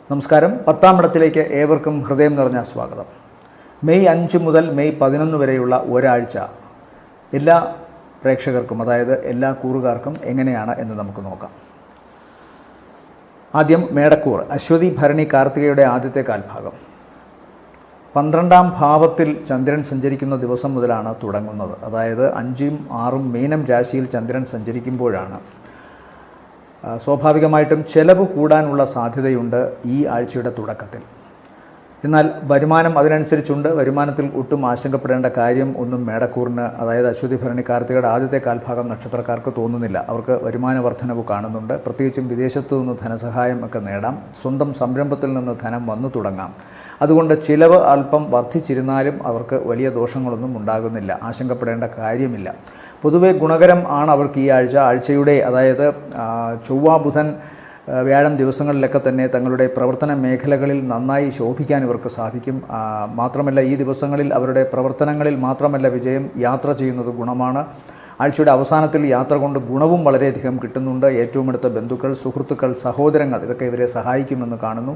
നമസ്കാരം. 10-ാം ഇടത്തിലേക്ക് ഏവർക്കും ഹൃദയം നിറഞ്ഞ സ്വാഗതം. മെയ് 5 മുതൽ മെയ് 11 വരെയുള്ള ഒരാഴ്ച എല്ലാ പ്രേക്ഷകർക്കും, അതായത് എല്ലാ കൂറുകാർക്കും എങ്ങനെയാണ് എന്ന് നമുക്ക് നോക്കാം. ആദ്യം മേടക്കൂർ, അശ്വതി ഭരണി കാർത്തികയുടെ ആദ്യത്തെ കാൽഭാഗം. 12-ാം ഭാവത്തിൽ ചന്ദ്രൻ സഞ്ചരിക്കുന്ന ദിവസം മുതലാണ് തുടങ്ങുന്നത്. അതായത് 5ഉം 6ഉം മീനം രാശിയിൽ ചന്ദ്രൻ സഞ്ചരിക്കുമ്പോഴാണ് സ്വാഭാവികമായിട്ടും ചെലവ് കൂടാനുള്ള സാധ്യതയുണ്ട് ഈ ആഴ്ചയുടെ തുടക്കത്തിൽ. എന്നാൽ വരുമാനം അതിനനുസരിച്ചുണ്ട്. വരുമാനത്തിൽ ഒട്ടും ആശങ്കപ്പെടേണ്ട കാര്യം ഒന്നും മേടക്കൂറിന്, അതായത് അശ്വതി ഭരണി കാർത്തികയുടെ ആദ്യത്തെ കാൽഭാഗം നക്ഷത്രക്കാർക്ക് തോന്നുന്നില്ല. അവർക്ക് വരുമാന വർധനവ് കാണുന്നുണ്ട്. പ്രത്യേകിച്ചും വിദേശത്തു നിന്ന് ധനസഹായം ഒക്കെ നേടാം. സ്വന്തം സംരംഭത്തിൽ നിന്ന് ധനം വന്നു തുടങ്ങാം. അതുകൊണ്ട് ചിലവ് അല്പം വർദ്ധിച്ചിരുന്നാലും അവർക്ക് വലിയ ദോഷങ്ങളൊന്നും ഉണ്ടാകുന്നില്ല. ആശങ്കപ്പെടേണ്ട കാര്യമില്ല. പൊതുവെ ഗുണകരം ആണ് അവർക്ക് ഈ ആഴ്ചയുടെ, അതായത് ചൊവ്വ, ബുധൻ, വ്യാഴം ദിവസങ്ങളിലൊക്കെ തന്നെ തങ്ങളുടെ പ്രവർത്തന മേഖലകളിൽ നന്നായി ശോഭിക്കാൻ ഇവർക്ക് സാധിക്കും. മാത്രമല്ല ഈ ദിവസങ്ങളിൽ അവരുടെ പ്രവർത്തനങ്ങളിൽ മാത്രമല്ല വിജയം, യാത്ര ചെയ്യുന്നത് ഗുണമാണ്. ആഴ്ചയുടെ അവസാനത്തിൽ യാത്ര കൊണ്ട് ഗുണവും വളരെയധികം കിട്ടുന്നുണ്ട്. ഏറ്റവും അടുത്ത ബന്ധുക്കൾ, സുഹൃത്തുക്കൾ, സഹോദരങ്ങൾ ഇതൊക്കെ ഇവരെ സഹായിക്കുമെന്ന് കാണുന്നു.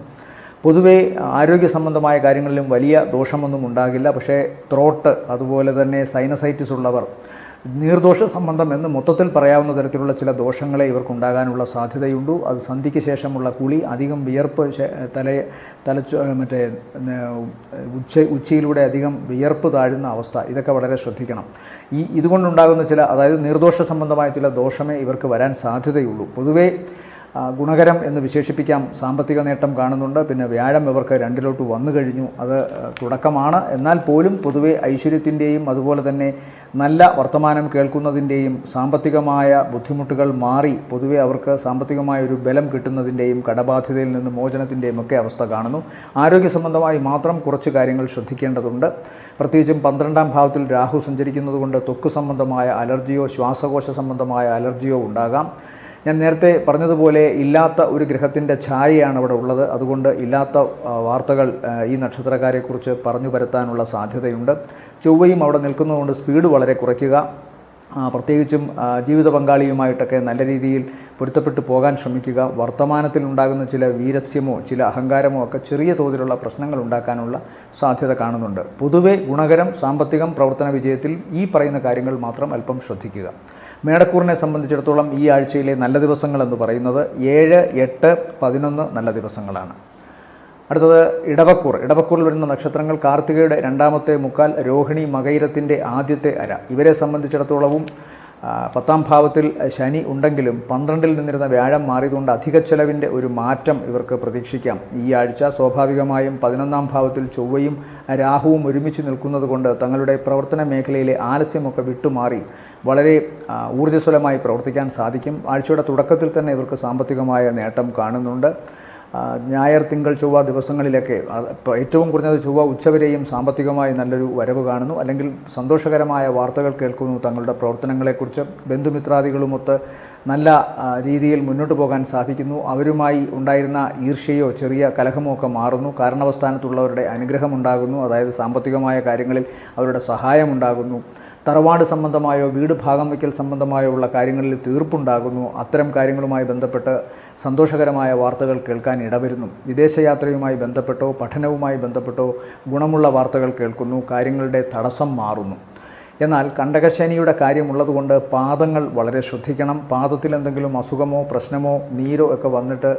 പൊതുവേ ആരോഗ്യ സംബന്ധമായ കാര്യങ്ങളിലും വലിയ ദോഷമൊന്നും ഉണ്ടാകില്ല. പക്ഷേ ത്രോട്ട്, അതുപോലെ തന്നെ സൈനസൈറ്റിസ് ഉള്ളവർ, നീർദോഷ സംബന്ധം എന്ന് മൊത്തത്തിൽ പറയാവുന്ന തരത്തിലുള്ള ചില ദോഷങ്ങളെ ഇവർക്കുണ്ടാകാനുള്ള സാധ്യതയുണ്ട്. അത് സന്ധിക്ക് ശേഷമുള്ള കുളി, അധികം വിയർപ്പ്, ഉച്ചയിലൂടെ അധികം വിയർപ്പ് താഴുന്ന അവസ്ഥ, ഇതൊക്കെ വളരെ ശ്രദ്ധിക്കണം. ഇതുകൊണ്ടുണ്ടാകുന്ന ചില, അതായത് നീർദോഷ സംബന്ധമായ ചില ദോഷമേ ഇവർക്ക് വരാൻ സാധ്യതയുള്ളൂ. പൊതുവേ ഗുണകരം എന്ന് വിശേഷിപ്പിക്കാം. സാമ്പത്തിക നേട്ടം കാണുന്നുണ്ട്. പിന്നെ വ്യാഴം ഇവർക്ക് 2-ലോട്ട് വന്നു കഴിഞ്ഞു. അത് തുടക്കമാണ്. എന്നാൽ പോലും പൊതുവെ ഐശ്വര്യത്തിൻ്റെയും അതുപോലെ തന്നെ നല്ല വർത്തമാനം കേൾക്കുന്നതിൻ്റെയും സാമ്പത്തികമായ ബുദ്ധിമുട്ടുകൾ മാറി പൊതുവെ അവർക്ക് സാമ്പത്തികമായ ഒരു ബലം കിട്ടുന്നതിൻ്റെയും കടബാധ്യതയിൽ നിന്ന് മോചനത്തിൻ്റെയും ഒക്കെ അവസ്ഥ കാണുന്നു. ആരോഗ്യ സംബന്ധമായി മാത്രം കുറച്ച് കാര്യങ്ങൾ ശ്രദ്ധിക്കേണ്ടതുണ്ട്. പ്രത്യേകിച്ചും 12-ാം ഭാവത്തിൽ രാഹു സഞ്ചരിക്കുന്നത് കൊണ്ട് ത്വക്ക് സംബന്ധമായ അലർജിയോ ശ്വാസകോശ സംബന്ധമായ അലർജിയോ ഉണ്ടാകാം. ഞാൻ നേരത്തെ പറഞ്ഞതുപോലെ ഇല്ലാത്ത ഒരു ഗ്രഹത്തിൻ്റെ ഛായയാണ് അവിടെ ഉള്ളത്. അതുകൊണ്ട് ഇല്ലാത്ത വാർത്തകൾ ഈ നക്ഷത്രക്കാരെക്കുറിച്ച് പറഞ്ഞു പരത്താനുള്ള സാധ്യതയുണ്ട്. ചൊവ്വയും അവിടെ നിൽക്കുന്നതുകൊണ്ട് സ്പീഡ് വളരെ കുറയ്ക്കുക. പ്രത്യേകിച്ചും ജീവിത പങ്കാളിയുമായിട്ടൊക്കെ നല്ല രീതിയിൽ പൊരുത്തപ്പെട്ടു പോകാൻ ശ്രമിക്കുക. വർത്തമാനത്തിൽ ഉണ്ടാകുന്ന ചില വീരസ്യമോ ചില അഹങ്കാരമോ ഒക്കെ ചെറിയ തോതിലുള്ള പ്രശ്നങ്ങൾ ഉണ്ടാക്കാനുള്ള സാധ്യത കാണുന്നുണ്ട്. പൊതുവെ ഗുണകരം, സാമ്പത്തികം, പ്രവർത്തന വിജയത്തിൽ ഈ പറയുന്ന കാര്യങ്ങൾ മാത്രം അല്പം ശ്രദ്ധിക്കുക. മേടക്കൂറിനെ സംബന്ധിച്ചിടത്തോളം ഈ ആഴ്ചയിലെ നല്ല ദിവസങ്ങളെന്ന് പറയുന്നത് 7, 8, 11 നല്ല ദിവസങ്ങളാണ്. അടുത്തത് ഇടവക്കൂറിൽ വരുന്ന നക്ഷത്രങ്ങൾ കാർത്തികയുടെ 2-ാമത്തെ മുക്കാൽ, രോഹിണി, മകയിരത്തിൻ്റെ ആദ്യത്തെ അര. ഇവരെ സംബന്ധിച്ചിടത്തോളവും 10-ാം ഭാവത്തിൽ ശനി ഉണ്ടെങ്കിലും 12-ൽ നിന്നിരുന്ന വ്യാഴം മാറിയതുകൊണ്ട് അധിക ചെലവിൻ്റെ ഒരു മാറ്റം ഇവർക്ക് പ്രതീക്ഷിക്കാം ഈ ആഴ്ച. സ്വാഭാവികമായും 11-ാം ഭാവത്തിൽ ചൊവ്വയും രാഹുവും ഒരുമിച്ച് നിൽക്കുന്നത് കൊണ്ട് തങ്ങളുടെ പ്രവർത്തന മേഖലയിലെ ആലസ്യമൊക്കെ വിട്ടുമാറി വളരെ ഊർജ്ജസ്വലമായി പ്രവർത്തിക്കാൻ സാധിക്കും. ആഴ്ചയുടെ തുടക്കത്തിൽ തന്നെ ഇവർക്ക് സാമ്പത്തികമായ നേട്ടം കാണുന്നുണ്ട്. ഞായർ, തിങ്കൾ, ചൊവ്വ ദിവസങ്ങളിലൊക്കെ ഏറ്റവും കുറഞ്ഞത് ചൊവ്വ ഉച്ചവരെയും സാമ്പത്തികമായി നല്ലൊരു വരവ് കാണുന്നു. അല്ലെങ്കിൽ സന്തോഷകരമായ വാർത്തകൾ കേൾക്കുന്നു. തങ്ങളുടെ പ്രവർത്തനങ്ങളെക്കുറിച്ച് ബന്ധുമിത്രാദികളുമൊത്ത് നല്ല രീതിയിൽ മുന്നോട്ട് പോകാൻ സാധിക്കുന്നു. അവരുമായി ഉണ്ടായിരുന്ന ഈർഷ്യയോ ചെറിയ കലഹമോ ഒക്കെ മാറുന്നു. കാരണവസ്ഥാനത്തുള്ളവരുടെ അനുഗ്രഹമുണ്ടാകുന്നു. അതായത് സാമ്പത്തികമായ കാര്യങ്ങളിൽ അവരുടെ സഹായമുണ്ടാകുന്നു. തറവാട് സംബന്ധമായോ വീട് ഭാഗം വയ്ക്കൽ സംബന്ധമായോ ഉള്ള കാര്യങ്ങളിൽ തീർപ്പുണ്ടാകുന്നു. അത്തരം കാര്യങ്ങളുമായി ബന്ധപ്പെട്ട് സന്തോഷകരമായ വാർത്തകൾ കേൾക്കാൻ ഇടവരുന്നു. വിദേശയാത്രയുമായി ബന്ധപ്പെട്ടോ പഠനവുമായി ബന്ധപ്പെട്ടോ ഗുണമുള്ള വാർത്തകൾ കേൾക്കുന്നു. കാര്യങ്ങളുടെ തടസ്സം മാറുന്നു. എന്നാൽ കണ്ടകശനിയുടെ കാര്യമുള്ളതുകൊണ്ട് പാദങ്ങൾ വളരെ ശ്രദ്ധിക്കണം. പാദത്തിൽ എന്തെങ്കിലും അസുഖമോ പ്രശ്നമോ നീരോ ഒക്കെ വന്നിട്ട്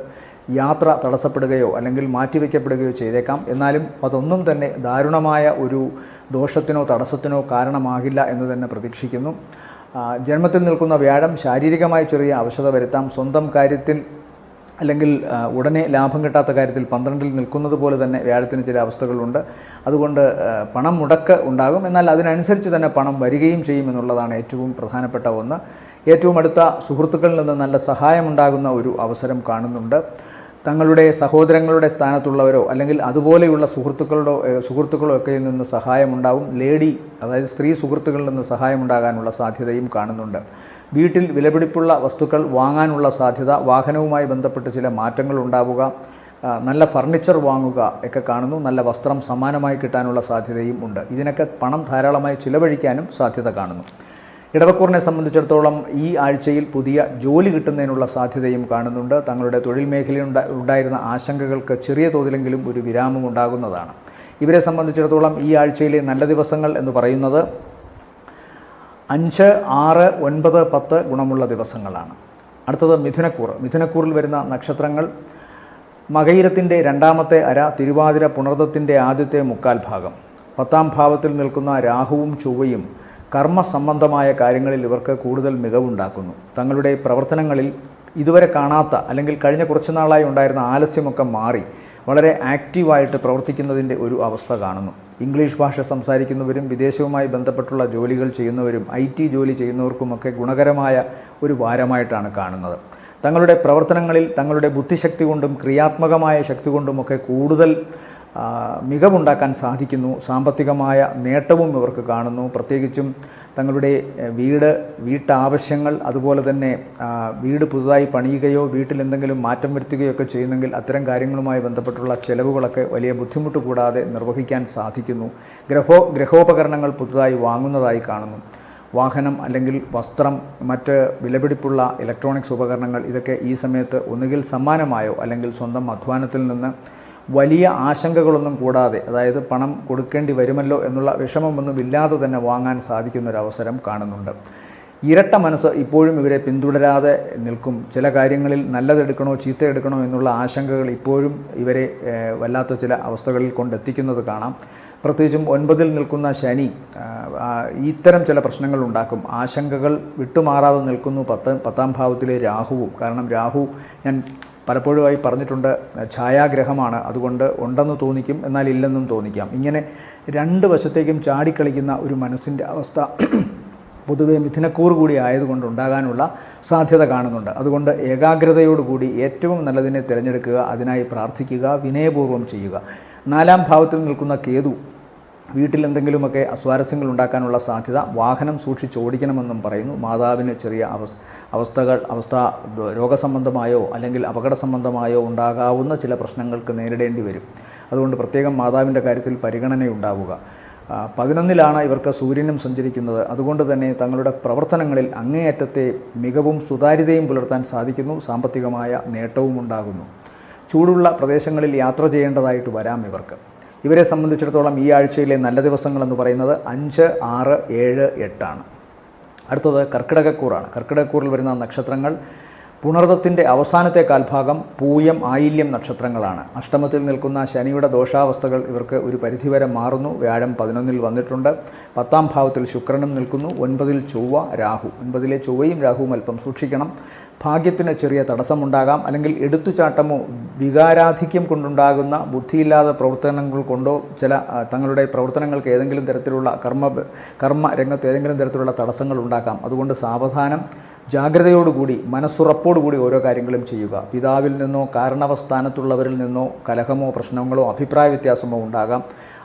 യാത്ര തടസ്സപ്പെടുകയോ അല്ലെങ്കിൽ മാറ്റിവെക്കപ്പെടുകയോ ചെയ്തേക്കാം. എന്നാലും അതൊന്നും തന്നെ ദാരുണമായ ഒരു ദോഷത്തിനോ തടസ്സത്തിനോ കാരണമാകില്ല എന്ന് തന്നെ പ്രതീക്ഷിക്കുന്നു. ജന്മത്തിൽ നിൽക്കുന്ന വ്യാഴം ശാരീരികമായി ചെറിയ അവശത വരുത്താം. സ്വന്തം കാര്യത്തിൽ അല്ലെങ്കിൽ ഉടനെ ലാഭം കിട്ടാത്ത കാര്യത്തിൽ 12-ൽ നിൽക്കുന്നത് പോലെ തന്നെ വ്യാഴത്തിന് ചില അവസ്ഥകളുണ്ട്. അതുകൊണ്ട് പണം മുടക്ക് ഉണ്ടാകും. എന്നാൽ അതിനനുസരിച്ച് തന്നെ പണം വരികയും ചെയ്യുമെന്നുള്ളതാണ് ഏറ്റവും പ്രധാനപ്പെട്ട ഒന്ന്. ഏറ്റവും അടുത്ത സുഹൃത്തുക്കളിൽ നിന്ന് നല്ല സഹായമുണ്ടാകുന്ന ഒരു അവസരം കാണുന്നുണ്ട്. തങ്ങളുടെ സഹോദരങ്ങളുടെ സ്ഥാനത്തുള്ളവരോ അല്ലെങ്കിൽ അതുപോലെയുള്ള സുഹൃത്തുക്കളോ ഒക്കെ നിന്ന് സഹായമുണ്ടാകും. അതായത് സ്ത്രീ സുഹൃത്തുക്കളിൽ നിന്ന് സഹായമുണ്ടാകാനുള്ള സാധ്യതയും കാണുന്നുണ്ട്. വീട്ടിൽ വിലപിടിപ്പുള്ള വസ്തുക്കൾ വാങ്ങാനുള്ള സാധ്യത, വാഹനവുമായി ബന്ധപ്പെട്ട് ചില മാറ്റങ്ങൾ ഉണ്ടാവുക, നല്ല ഫർണിച്ചർ വാങ്ങുക ഒക്കെ കാണുന്നു. നല്ല വസ്ത്രം സമ്മാനമായി കിട്ടാനുള്ള സാധ്യതയും ഉണ്ട്. ഇതിനൊക്കെ പണം ധാരാളമായി ചിലവഴിക്കാനും സാധ്യത കാണുന്നു. ഇടവക്കൂറിനെ സംബന്ധിച്ചിടത്തോളം ഈ ആഴ്ചയിൽ പുതിയ ജോലി കിട്ടുന്നതിനുള്ള സാധ്യതയും കാണുന്നുണ്ട്. തങ്ങളുടെ തൊഴിൽ മേഖലയിൽ ഉണ്ടായിരുന്ന ആശങ്കകൾക്ക് ചെറിയ തോതിലെങ്കിലും ഒരു വിരാമം ഉണ്ടാകുന്നതാണ്. ഇവരെ സംബന്ധിച്ചിടത്തോളം ഈ ആഴ്ചയിലെ നല്ല ദിവസങ്ങൾ എന്ന് പറയുന്നത് 5, 6, 9, 10 ഗുണമുള്ള ദിവസങ്ങളാണ്. അടുത്തത് മിഥുനക്കൂറിൽ വരുന്ന നക്ഷത്രങ്ങൾ മകയിരത്തിൻ്റെ രണ്ടാമത്തെ അര, തിരുവാതിര, പുണർദത്തിൻ്റെ ആദ്യത്തെ മുക്കാൽ ഭാഗം. 10ാം ഭാവത്തിൽ നിൽക്കുന്ന രാഹുവും ചൊവ്വയും കർമ്മസംബന്ധമായ കാര്യങ്ങളിൽ ഇവർക്ക് കൂടുതൽ മികവുണ്ടാക്കുന്നു. തങ്ങളുടെ പ്രവർത്തനങ്ങളിൽ ഇതുവരെ കാണാത്ത അല്ലെങ്കിൽ കഴിഞ്ഞ കുറച്ച് നാളായി ഉണ്ടായിരുന്ന ആലസ്യമൊക്കെ മാറി വളരെ ആക്റ്റീവായിട്ട് പ്രവർത്തിക്കുന്നതിൻ്റെ ഒരു അവസ്ഥ കാണുന്നു. ഇംഗ്ലീഷ് ഭാഷ സംസാരിക്കുന്നവരും വിദേശവുമായി ബന്ധപ്പെട്ടുള്ള ജോലികൾ ചെയ്യുന്നവരും IT ജോലി ചെയ്യുന്നവർക്കുമൊക്കെ ഗുണകരമായ ഒരു വാരമായിട്ടാണ് കാണുന്നത്. തങ്ങളുടെ പ്രവർത്തനങ്ങളിൽ തങ്ങളുടെ ബുദ്ധിശക്തി കൊണ്ടും ക്രിയാത്മകമായ ശക്തി കൊണ്ടുമൊക്കെ കൂടുതൽ മികവുണ്ടാക്കാൻ സാധിക്കുന്നു. സാമ്പത്തികമായ നേട്ടവും ഇവർക്ക് കാണുന്നു. പ്രത്യേകിച്ചും തങ്ങളുടെ വീട്ടാവശ്യങ്ങൾ, അതുപോലെ തന്നെ വീട് പുതുതായി പണിയുകയോ വീട്ടിൽ എന്തെങ്കിലും മാറ്റം വരുത്തുകയോ ഒക്കെ ചെയ്യുന്നെങ്കിൽ അത്തരം കാര്യങ്ങളുമായി ബന്ധപ്പെട്ടുള്ള ചെലവുകളൊക്കെ വലിയ ബുദ്ധിമുട്ട് കൂടാതെ നിർവഹിക്കാൻ സാധിക്കുന്നു. ഗ്രഹോപകരണങ്ങൾ പുതുതായി വാങ്ങുന്നതായി കാണുന്നു. വാഹനം അല്ലെങ്കിൽ വസ്ത്രം, മറ്റ് വിലപിടിപ്പുള്ള ഇലക്ട്രോണിക്സ് ഉപകരണങ്ങൾ, ഇതൊക്കെ ഈ സമയത്ത് ഒന്നുകിൽ സമ്മാനമായോ അല്ലെങ്കിൽ സ്വന്തം അധ്വാനത്തിൽ നിന്ന് വലിയ ആശങ്കകളൊന്നും കൂടാതെ, അതായത് പണം കൊടുക്കേണ്ടി വരുമല്ലോ എന്നുള്ള വിഷമമൊന്നും ഇല്ലാതെ തന്നെ വാങ്ങാൻ സാധിക്കുന്നൊരവസരം കാണുന്നുണ്ട്. ഇരട്ട മനസ്സ് ഇപ്പോഴും ഇവരെ പിന്തുടരാതെ നിൽക്കും. ചില കാര്യങ്ങളിൽ നല്ലതെടുക്കണോ ചീത്തയെടുക്കണോ എന്നുള്ള ആശങ്കകൾ ഇപ്പോഴും ഇവരെ വല്ലാത്ത ചില അവസ്ഥകളിൽ കൊണ്ടെത്തിക്കുന്നത് കാണാം. പ്രത്യേകിച്ചും 9ൽ നിൽക്കുന്ന ശനി ഇത്തരം ചില പ്രശ്നങ്ങൾ ഉണ്ടാക്കും. ആശങ്കകൾ വിട്ടുമാറാതെ നിൽക്കുന്നു 10ാം ഭാവത്തിലെ രാഹുവും. കാരണം രാഹു, ഞാൻ പലപ്പോഴുമായി പറഞ്ഞിട്ടുണ്ട്, ഛായാഗ്രഹമാണ്. അതുകൊണ്ട് ഉണ്ടെന്ന് തോന്നിക്കും, എന്നാൽ ഇല്ലെന്നും തോന്നിക്കാം. ഇങ്ങനെ രണ്ട് വശത്തേക്കും ചാടിക്കളിക്കുന്ന ഒരു മനസ്സിൻ്റെ അവസ്ഥ പൊതുവെ മിഥുനക്കൂർ കൂടി ആയതുകൊണ്ട് ഉണ്ടാകാനുള്ള സാധ്യത കാണുന്നുണ്ട്. അതുകൊണ്ട് ഏകാഗ്രതയോടുകൂടി ഏറ്റവും നല്ലതിനെ തിരഞ്ഞെടുക്കുക, അതിനായി പ്രാർത്ഥിക്കുക, വിനയപൂർവ്വം ചെയ്യുക. 4ാം ഭാവത്തിൽ നിൽക്കുന്ന കേതു വീട്ടിൽ എന്തെങ്കിലുമൊക്കെ അസ്വാരസ്യങ്ങൾ ഉണ്ടാക്കാനുള്ള സാധ്യത. വാഹനം സൂക്ഷിച്ചോടിക്കണമെന്നും പറയുന്നു. മാതാവിന് ചെറിയ അവസ്ഥ രോഗസംബന്ധമായോ അല്ലെങ്കിൽ അപകട സംബന്ധമായോ ഉണ്ടാകാവുന്ന ചില പ്രശ്നങ്ങൾക്ക് നേരിടേണ്ടി വരും. അതുകൊണ്ട് പ്രത്യേകം മാതാവിൻ്റെ കാര്യത്തിൽ പരിഗണനയുണ്ടാവുക. 11ലാണ് ഇവർക്ക് സൂര്യനും സഞ്ചരിക്കുന്നത്. അതുകൊണ്ട് തന്നെ തങ്ങളുടെ പ്രവർത്തനങ്ങളിൽ അങ്ങേയറ്റത്തെ മികവും സുതാര്യതയും പുലർത്താൻ സാധിക്കുന്നു. സാമ്പത്തികമായ നേട്ടവും ഉണ്ടാകുന്നു. ചൂടുള്ള പ്രദേശങ്ങളിൽ യാത്ര ചെയ്യേണ്ടതായിട്ട് വരാം ഇവർക്ക്. ഇവരെ സംബന്ധിച്ചിടത്തോളം ഈ ആഴ്ചയിലെ നല്ല ദിവസങ്ങളെന്ന് പറയുന്നത് 5, 6, 7, 8 ആണ്. അടുത്തത് കർക്കിടകക്കൂറാണ്. കർക്കിടകക്കൂറിൽ വരുന്ന നക്ഷത്രങ്ങൾ പുണർദത്തിൻ്റെ അവസാനത്തെ കാൽഭാഗം, പൂയം, ആയില്യം നക്ഷത്രങ്ങളാണ്. അഷ്ടമത്തിൽ നിൽക്കുന്ന ശനിയുടെ ദോഷാവസ്ഥകൾ ഇവർക്ക് ഒരു പരിധിവരെ മാറുന്നു. വ്യാഴം 11ൽ വന്നിട്ടുണ്ട്. 10ാം ഭാവത്തിൽ ശുക്രനും നിൽക്കുന്നു. 9ൽ ചൊവ്വ, രാഹു. 9ലെ ചൊവ്വയും രാഹുവും അല്പം സൂക്ഷിക്കണം. ഭാഗ്യത്തിന് ചെറിയ തടസ്സമുണ്ടാകാം. അല്ലെങ്കിൽ എടുത്തുചാട്ടമോ വികാരാധിക്യം കൊണ്ടുണ്ടാകുന്ന ബുദ്ധിയില്ലാത്ത പ്രവർത്തനങ്ങൾ കൊണ്ടോ ചില തങ്ങളുടെ പ്രവർത്തനങ്ങൾക്ക് ഏതെങ്കിലും തരത്തിലുള്ള കർമ്മ രംഗത്ത് ഏതെങ്കിലും തരത്തിലുള്ള തടസ്സങ്ങൾ ഉണ്ടാക്കാം. അതുകൊണ്ട് സാവധാനം, ജാഗ്രതയോടുകൂടി, മനസ്സുറപ്പോടുകൂടി ഓരോ കാര്യങ്ങളും ചെയ്യുക. പിതാവിൽ നിന്നോ കാരണവസ്ഥാനത്തുള്ളവരിൽ നിന്നോ കലഹമോ പ്രശ്നങ്ങളോ അഭിപ്രായ വ്യത്യാസമോ ഉണ്ടാകാം.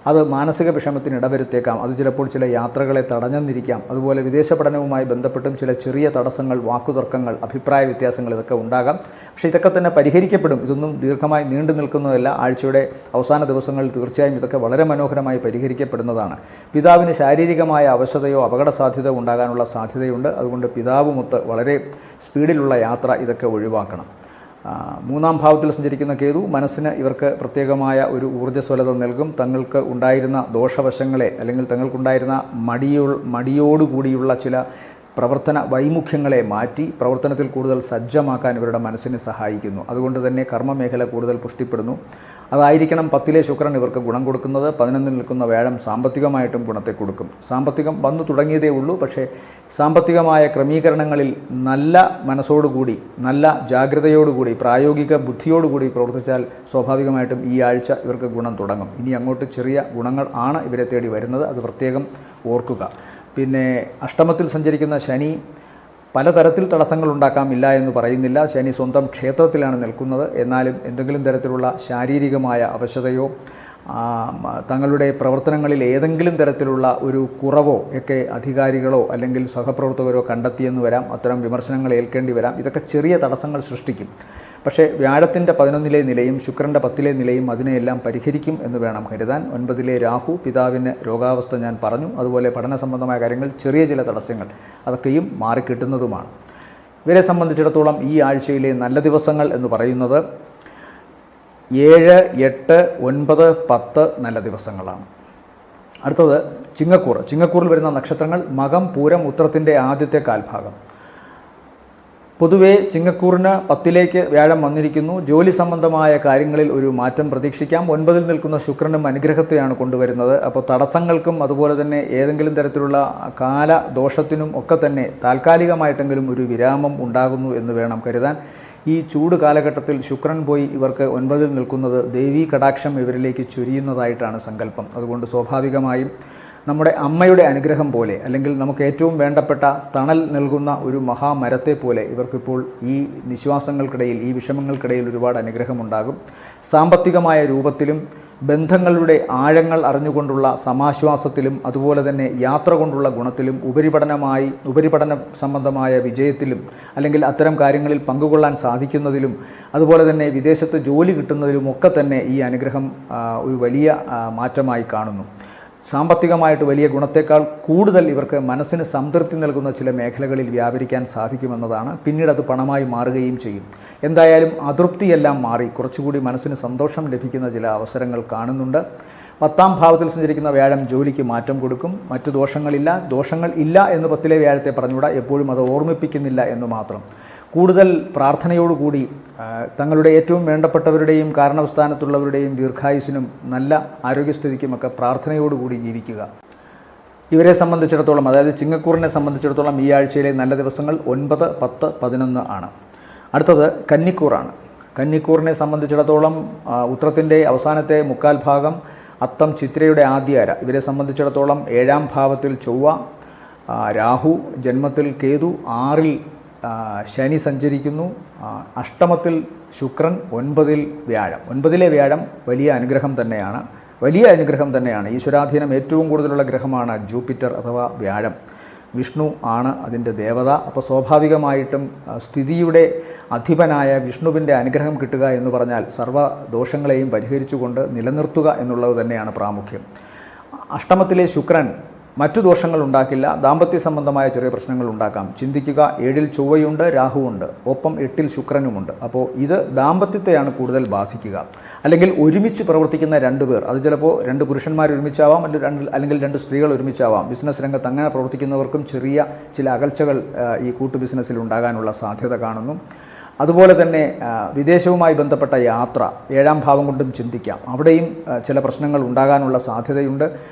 അത് മാനസിക വിഷമത്തിന് ഇടവരുത്തേക്കാം. അത് ചിലപ്പോൾ ചില യാത്രകളെ തടഞ്ഞെന്നിരിക്കാം. അതുപോലെ വിദേശ പഠനവുമായി ബന്ധപ്പെട്ടും ചില ചെറിയ തടസ്സങ്ങൾ, വാക്കുതർക്കങ്ങൾ, അഭിപ്രായ വ്യത്യാസങ്ങൾ ഇതൊക്കെ ഉണ്ടാകാം. പക്ഷേ ഇതൊക്കെ തന്നെ പരിഹരിക്കപ്പെടും. ഇതൊന്നും ദീർഘമായി നീണ്ടു നിൽക്കുന്നതല്ല. ആഴ്ചയുടെ അവസാന ദിവസങ്ങളിൽ തീർച്ചയായും ഇതൊക്കെ വളരെ മനോഹരമായി പരിഹരിക്കപ്പെടുന്നതാണ്. പിതാവിന് ശാരീരികമായ അവശതയോ അപകട സാധ്യതയോ ഉണ്ടാകാനുള്ള സാധ്യതയുണ്ട്. അതുകൊണ്ട് പിതാവുമൊത്ത് വളരെ സ്പീഡിലുള്ള യാത്ര ഇതൊക്കെ ഒഴിവാക്കണം. 3ാം ഭാവത്തിൽ സഞ്ചരിക്കുന്ന കേതു മനസ്സിന് ഇവർക്ക് പ്രത്യേകമായ ഒരു ഊർജ്ജസ്വലത നൽകും. തങ്ങൾക്ക് ഉണ്ടായിരുന്ന ദോഷവശങ്ങളെ അല്ലെങ്കിൽ തങ്ങൾക്കുണ്ടായിരുന്ന മടിയോടുകൂടിയുള്ള ചില പ്രവർത്തന വൈമുഖ്യങ്ങളെ മാറ്റി പ്രവർത്തനത്തിൽ കൂടുതൽ സജ്ജമാക്കാൻ ഇവരുടെ മനസ്സിനെ സഹായിക്കുന്നു. അതുകൊണ്ട് തന്നെ കർമ്മമേഖല കൂടുതൽ പുഷ്ടിപ്പെടുന്നു. അതായിരിക്കണം 10ലെ ശുക്രൻ ഇവർക്ക് ഗുണം കൊടുക്കുന്നത്. 11ൽ നിൽക്കുന്ന വ്യാഴം സാമ്പത്തികമായിട്ടും ഗുണത്തെ കൊടുക്കും. സാമ്പത്തികം വന്നു തുടങ്ങിയതേ ഉള്ളൂ. പക്ഷേ സാമ്പത്തികമായ ക്രമീകരണങ്ങളിൽ നല്ല മനസ്സോടുകൂടി, നല്ല ജാഗ്രതയോടുകൂടി, പ്രായോഗിക ബുദ്ധിയോടുകൂടി പ്രവർത്തിച്ചാൽ സ്വാഭാവികമായിട്ടും ഈ ആഴ്ച ഇവർക്ക് ഗുണം തുടങ്ങും. ഇനി അങ്ങോട്ട് ചെറിയ ഗുണങ്ങൾ ആണ് ഇവരെ തേടി വരുന്നത്. അത് പ്രത്യേകം ഓർക്കുക. പിന്നെ അഷ്ടമത്തിൽ സഞ്ചരിക്കുന്ന ശനി പലതരത്തിൽ തടസ്സങ്ങൾ ഉണ്ടാക്കാം, ഇല്ല എന്ന് പറയുന്നില്ല. ശനി സ്വന്തം ക്ഷേത്രത്തിലാണ് നിൽക്കുന്നത്. എന്നാലും എന്തെങ്കിലും തരത്തിലുള്ള ശാരീരികമായ അവശതയോ തങ്ങളുടെ പ്രവർത്തനങ്ങളിൽ ഏതെങ്കിലും തരത്തിലുള്ള ഒരു കുറവോ ഒക്കെ അധികാരികളോ അല്ലെങ്കിൽ സഹപ്രവർത്തകരോ കണ്ടെത്തിയെന്ന് വരാം. അത്തരം വിമർശനങ്ങൾ ഏൽക്കേണ്ടി വരാം. ഇതൊക്കെ ചെറിയ തടസ്സങ്ങൾ സൃഷ്ടിക്കും. പക്ഷേ വ്യാഴത്തിൻ്റെ 11ലെ നിലയും ശുക്രൻ്റെ 10ലെ നിലയും അതിനെയെല്ലാം പരിഹരിക്കും എന്ന് വേണം കരുതാൻ. 9ലെ രാഹു, പിതാവിന് രോഗാവസ്ഥ ഞാൻ പറഞ്ഞു. അതുപോലെ പഠന സംബന്ധമായ കാര്യങ്ങൾ ചെറിയ ചില തടസ്സങ്ങൾ, അതൊക്കെയും മാറിക്കിട്ടുന്നതുമാണ്. ഇവരെ സംബന്ധിച്ചിടത്തോളം ഈ ആഴ്ചയിലെ നല്ല ദിവസങ്ങൾ എന്ന് പറയുന്നത് 7, 8, 9, 10 നല്ല ദിവസങ്ങളാണ്. അടുത്തത് ചിങ്ങക്കൂർ. ചിങ്ങക്കൂറിൽ വരുന്ന നക്ഷത്രങ്ങൾ മകം, പൂരം, ഉത്രത്തിൻ്റെ ആദ്യത്തെ കാൽഭാഗം. പൊതുവേ ചിങ്ങക്കൂറിന് 10ലേക്ക് വ്യാഴം വന്നിരിക്കുന്നു. ജോലി സംബന്ധമായ കാര്യങ്ങളിൽ ഒരു മാറ്റം പ്രതീക്ഷിക്കാം. 9ൽ നിൽക്കുന്ന ശുക്രനും അനുഗ്രഹത്തെയാണ് കൊണ്ടുവരുന്നത്. അപ്പോൾ തടസ്സങ്ങൾക്കും അതുപോലെ തന്നെ ഏതെങ്കിലും തരത്തിലുള്ള കാലദോഷത്തിനും ഒക്കെ തന്നെ താൽക്കാലികമായിട്ടെങ്കിലും ഒരു വിരാമം ഉണ്ടാകുന്നു എന്ന് വേണം കരുതാൻ. ഈ ചൂട് കാലഘട്ടത്തിൽ ശുക്രൻ പോയി ഇവർക്ക് 9ൽ നിൽക്കുന്നത് ദേവീ കടാക്ഷം ഇവരിലേക്ക് ചൊരിയുന്നതായിട്ടാണ് സങ്കല്പം. അതുകൊണ്ട് സ്വാഭാവികമായും നമ്മുടെ അമ്മയുടെ അനുഗ്രഹം പോലെ, അല്ലെങ്കിൽ നമുക്ക് ഏറ്റവും വേണ്ടപ്പെട്ട തണൽ നൽകുന്ന ഒരു മഹാമരത്തെ പോലെ ഇവർക്കിപ്പോൾ ഈ നിശ്വാസങ്ങൾക്കിടയിൽ, ഈ വിഷമങ്ങൾക്കിടയിൽ ഒരുപാട് അനുഗ്രഹമുണ്ടാകും. സാമ്പത്തികമായ രൂപത്തിലും ബന്ധങ്ങളുടെ ആഴങ്ങൾ അറിഞ്ഞുകൊണ്ടുള്ള സമാശ്വാസത്തിലും അതുപോലെ തന്നെ യാത്ര കൊണ്ടുള്ള ഗുണത്തിലും ഉപരിപഠന സംബന്ധമായ വിജയത്തിലും അല്ലെങ്കിൽ അത്തരം കാര്യങ്ങളിൽ പങ്കുകൊള്ളാൻ സാധിക്കുന്നതിലും അതുപോലെ തന്നെ വിദേശത്ത് ജോലി കിട്ടുന്നതിലും ഒക്കെ തന്നെ ഈ അനുഗ്രഹം ഒരു വലിയ മാറ്റമായി കാണുന്നു. സാമ്പത്തികമായിട്ട് വലിയ ഗുണത്തേക്കാൾ കൂടുതൽ ഇവർക്ക് മനസ്സിന് സംതൃപ്തി നൽകുന്ന ചില മേഖലകളിൽ വ്യാപരിക്കാൻ സാധിക്കുമെന്നതാണ്. പിന്നീട് അത് പണമായി മാറുകയും ചെയ്യും. എന്തായാലും അതൃപ്തിയെല്ലാം മാറി കുറച്ചുകൂടി മനസ്സിന് സന്തോഷം ലഭിക്കുന്ന ചില അവസരങ്ങൾ കാണുന്നുണ്ട്. 10ാം ഭാവത്തിൽ സഞ്ചരിക്കുന്ന വ്യാഴം ജോലിക്ക് മാറ്റം കൊടുക്കും. മറ്റു ദോഷങ്ങൾ ഇല്ല എന്ന് 10ലെ വ്യാഴത്തെ പറഞ്ഞുകൂടാ, എപ്പോഴും അത് ഓർമ്മിപ്പിക്കുന്നില്ല എന്ന് മാത്രം. കൂടുതൽ പ്രാർത്ഥനയോടുകൂടി തങ്ങളുടെ ഏറ്റവും വേണ്ടപ്പെട്ടവരുടെയും കാരണസ്ഥാനത്തുള്ളവരുടെയും ദീർഘായുസിനും നല്ല ആരോഗ്യസ്ഥിതിക്കുമൊക്കെ പ്രാർത്ഥനയോടുകൂടി ജീവിക്കുക. ഇവരെ സംബന്ധിച്ചിടത്തോളം, അതായത് ചിങ്ങക്കൂറിനെ സംബന്ധിച്ചിടത്തോളം ഈ ആഴ്ചയിലെ നല്ല ദിവസങ്ങൾ 9, 10, 11 ആണ്. അടുത്തത് കന്നിക്കൂറാണ്. കന്നിക്കൂറിനെ സംബന്ധിച്ചിടത്തോളം ഉത്രത്തിൻ്റെ അവസാനത്തെ മുക്കാൽ ഭാഗം, അത്തം ചിത്രയുടെ ആദ്യ അര. ഇവരെ സംബന്ധിച്ചിടത്തോളം 7ാം ഭാവത്തിൽ ചൊവ്വ, രാഹു, ജന്മത്തിൽ കേതു, 6ൽ ശനി സഞ്ചരിക്കുന്നു, അഷ്ടമത്തിൽ ശുക്രൻ, 9ൽ വ്യാഴം. 9ലെ വ്യാഴം വലിയ അനുഗ്രഹം തന്നെയാണ്. ഈശ്വരാധീനം ഏറ്റവും കൂടുതലുള്ള ഗ്രഹമാണ് ജൂപ്പിറ്റർ അഥവാ വ്യാഴം. വിഷ്ണു ആണ് അതിൻ്റെ ദേവത. അപ്പോൾ സ്വാഭാവികമായിട്ടും സ്ഥിതിയുടെ അധിപനായ വിഷ്ണുവിൻ്റെ അനുഗ്രഹം കിട്ടുക എന്ന് പറഞ്ഞാൽ സർവ്വ ദോഷങ്ങളെയും പരിഹരിച്ചുകൊണ്ട് നിലനിർത്തുക എന്നുള്ളത് തന്നെയാണ് പ്രാമുഖ്യം. അഷ്ടമത്തിലെ ശുക്രൻ മറ്റു ദോഷങ്ങൾ ഉണ്ടാക്കില്ല, ദാമ്പത്യ സംബന്ധമായ ചെറിയ പ്രശ്നങ്ങൾ ഉണ്ടാക്കാം. ചിന്തിക്കുക, 7ൽ ചൊവ്വയുണ്ട്, രാഹുവുണ്ട്, ഒപ്പം 8ൽ ശുക്രനുമുണ്ട്. അപ്പോൾ ഇത് ദാമ്പത്യത്തെയാണ് കൂടുതൽ ബാധിക്കുക. അല്ലെങ്കിൽ ഒരുമിച്ച് പ്രവർത്തിക്കുന്ന 2 പേർ, അത് ചിലപ്പോൾ 2 പുരുഷന്മാർ ഒരുമിച്ചാവാം, അല്ലെങ്കിൽ 2 സ്ത്രീകൾ ഒരുമിച്ചാവാം. ബിസിനസ് രംഗത്ത് അങ്ങനെ പ്രവർത്തിക്കുന്നവർക്കും ചില അകൽച്ചകൾ ഈ കൂട്ടു ബിസിനസ്സിൽ ഉണ്ടാകാനുള്ള സാധ്യത കാണുന്നു. അതുപോലെ തന്നെ വിദേശവുമായി ബന്ധപ്പെട്ട യാത്ര 7ാം ഭാവം കൊണ്ടും ചിന്തിക്കാം. അവിടെയും ചില പ്രശ്നങ്ങൾ ഉണ്ടാകാനുള്ള സാധ്യതയുണ്ട്.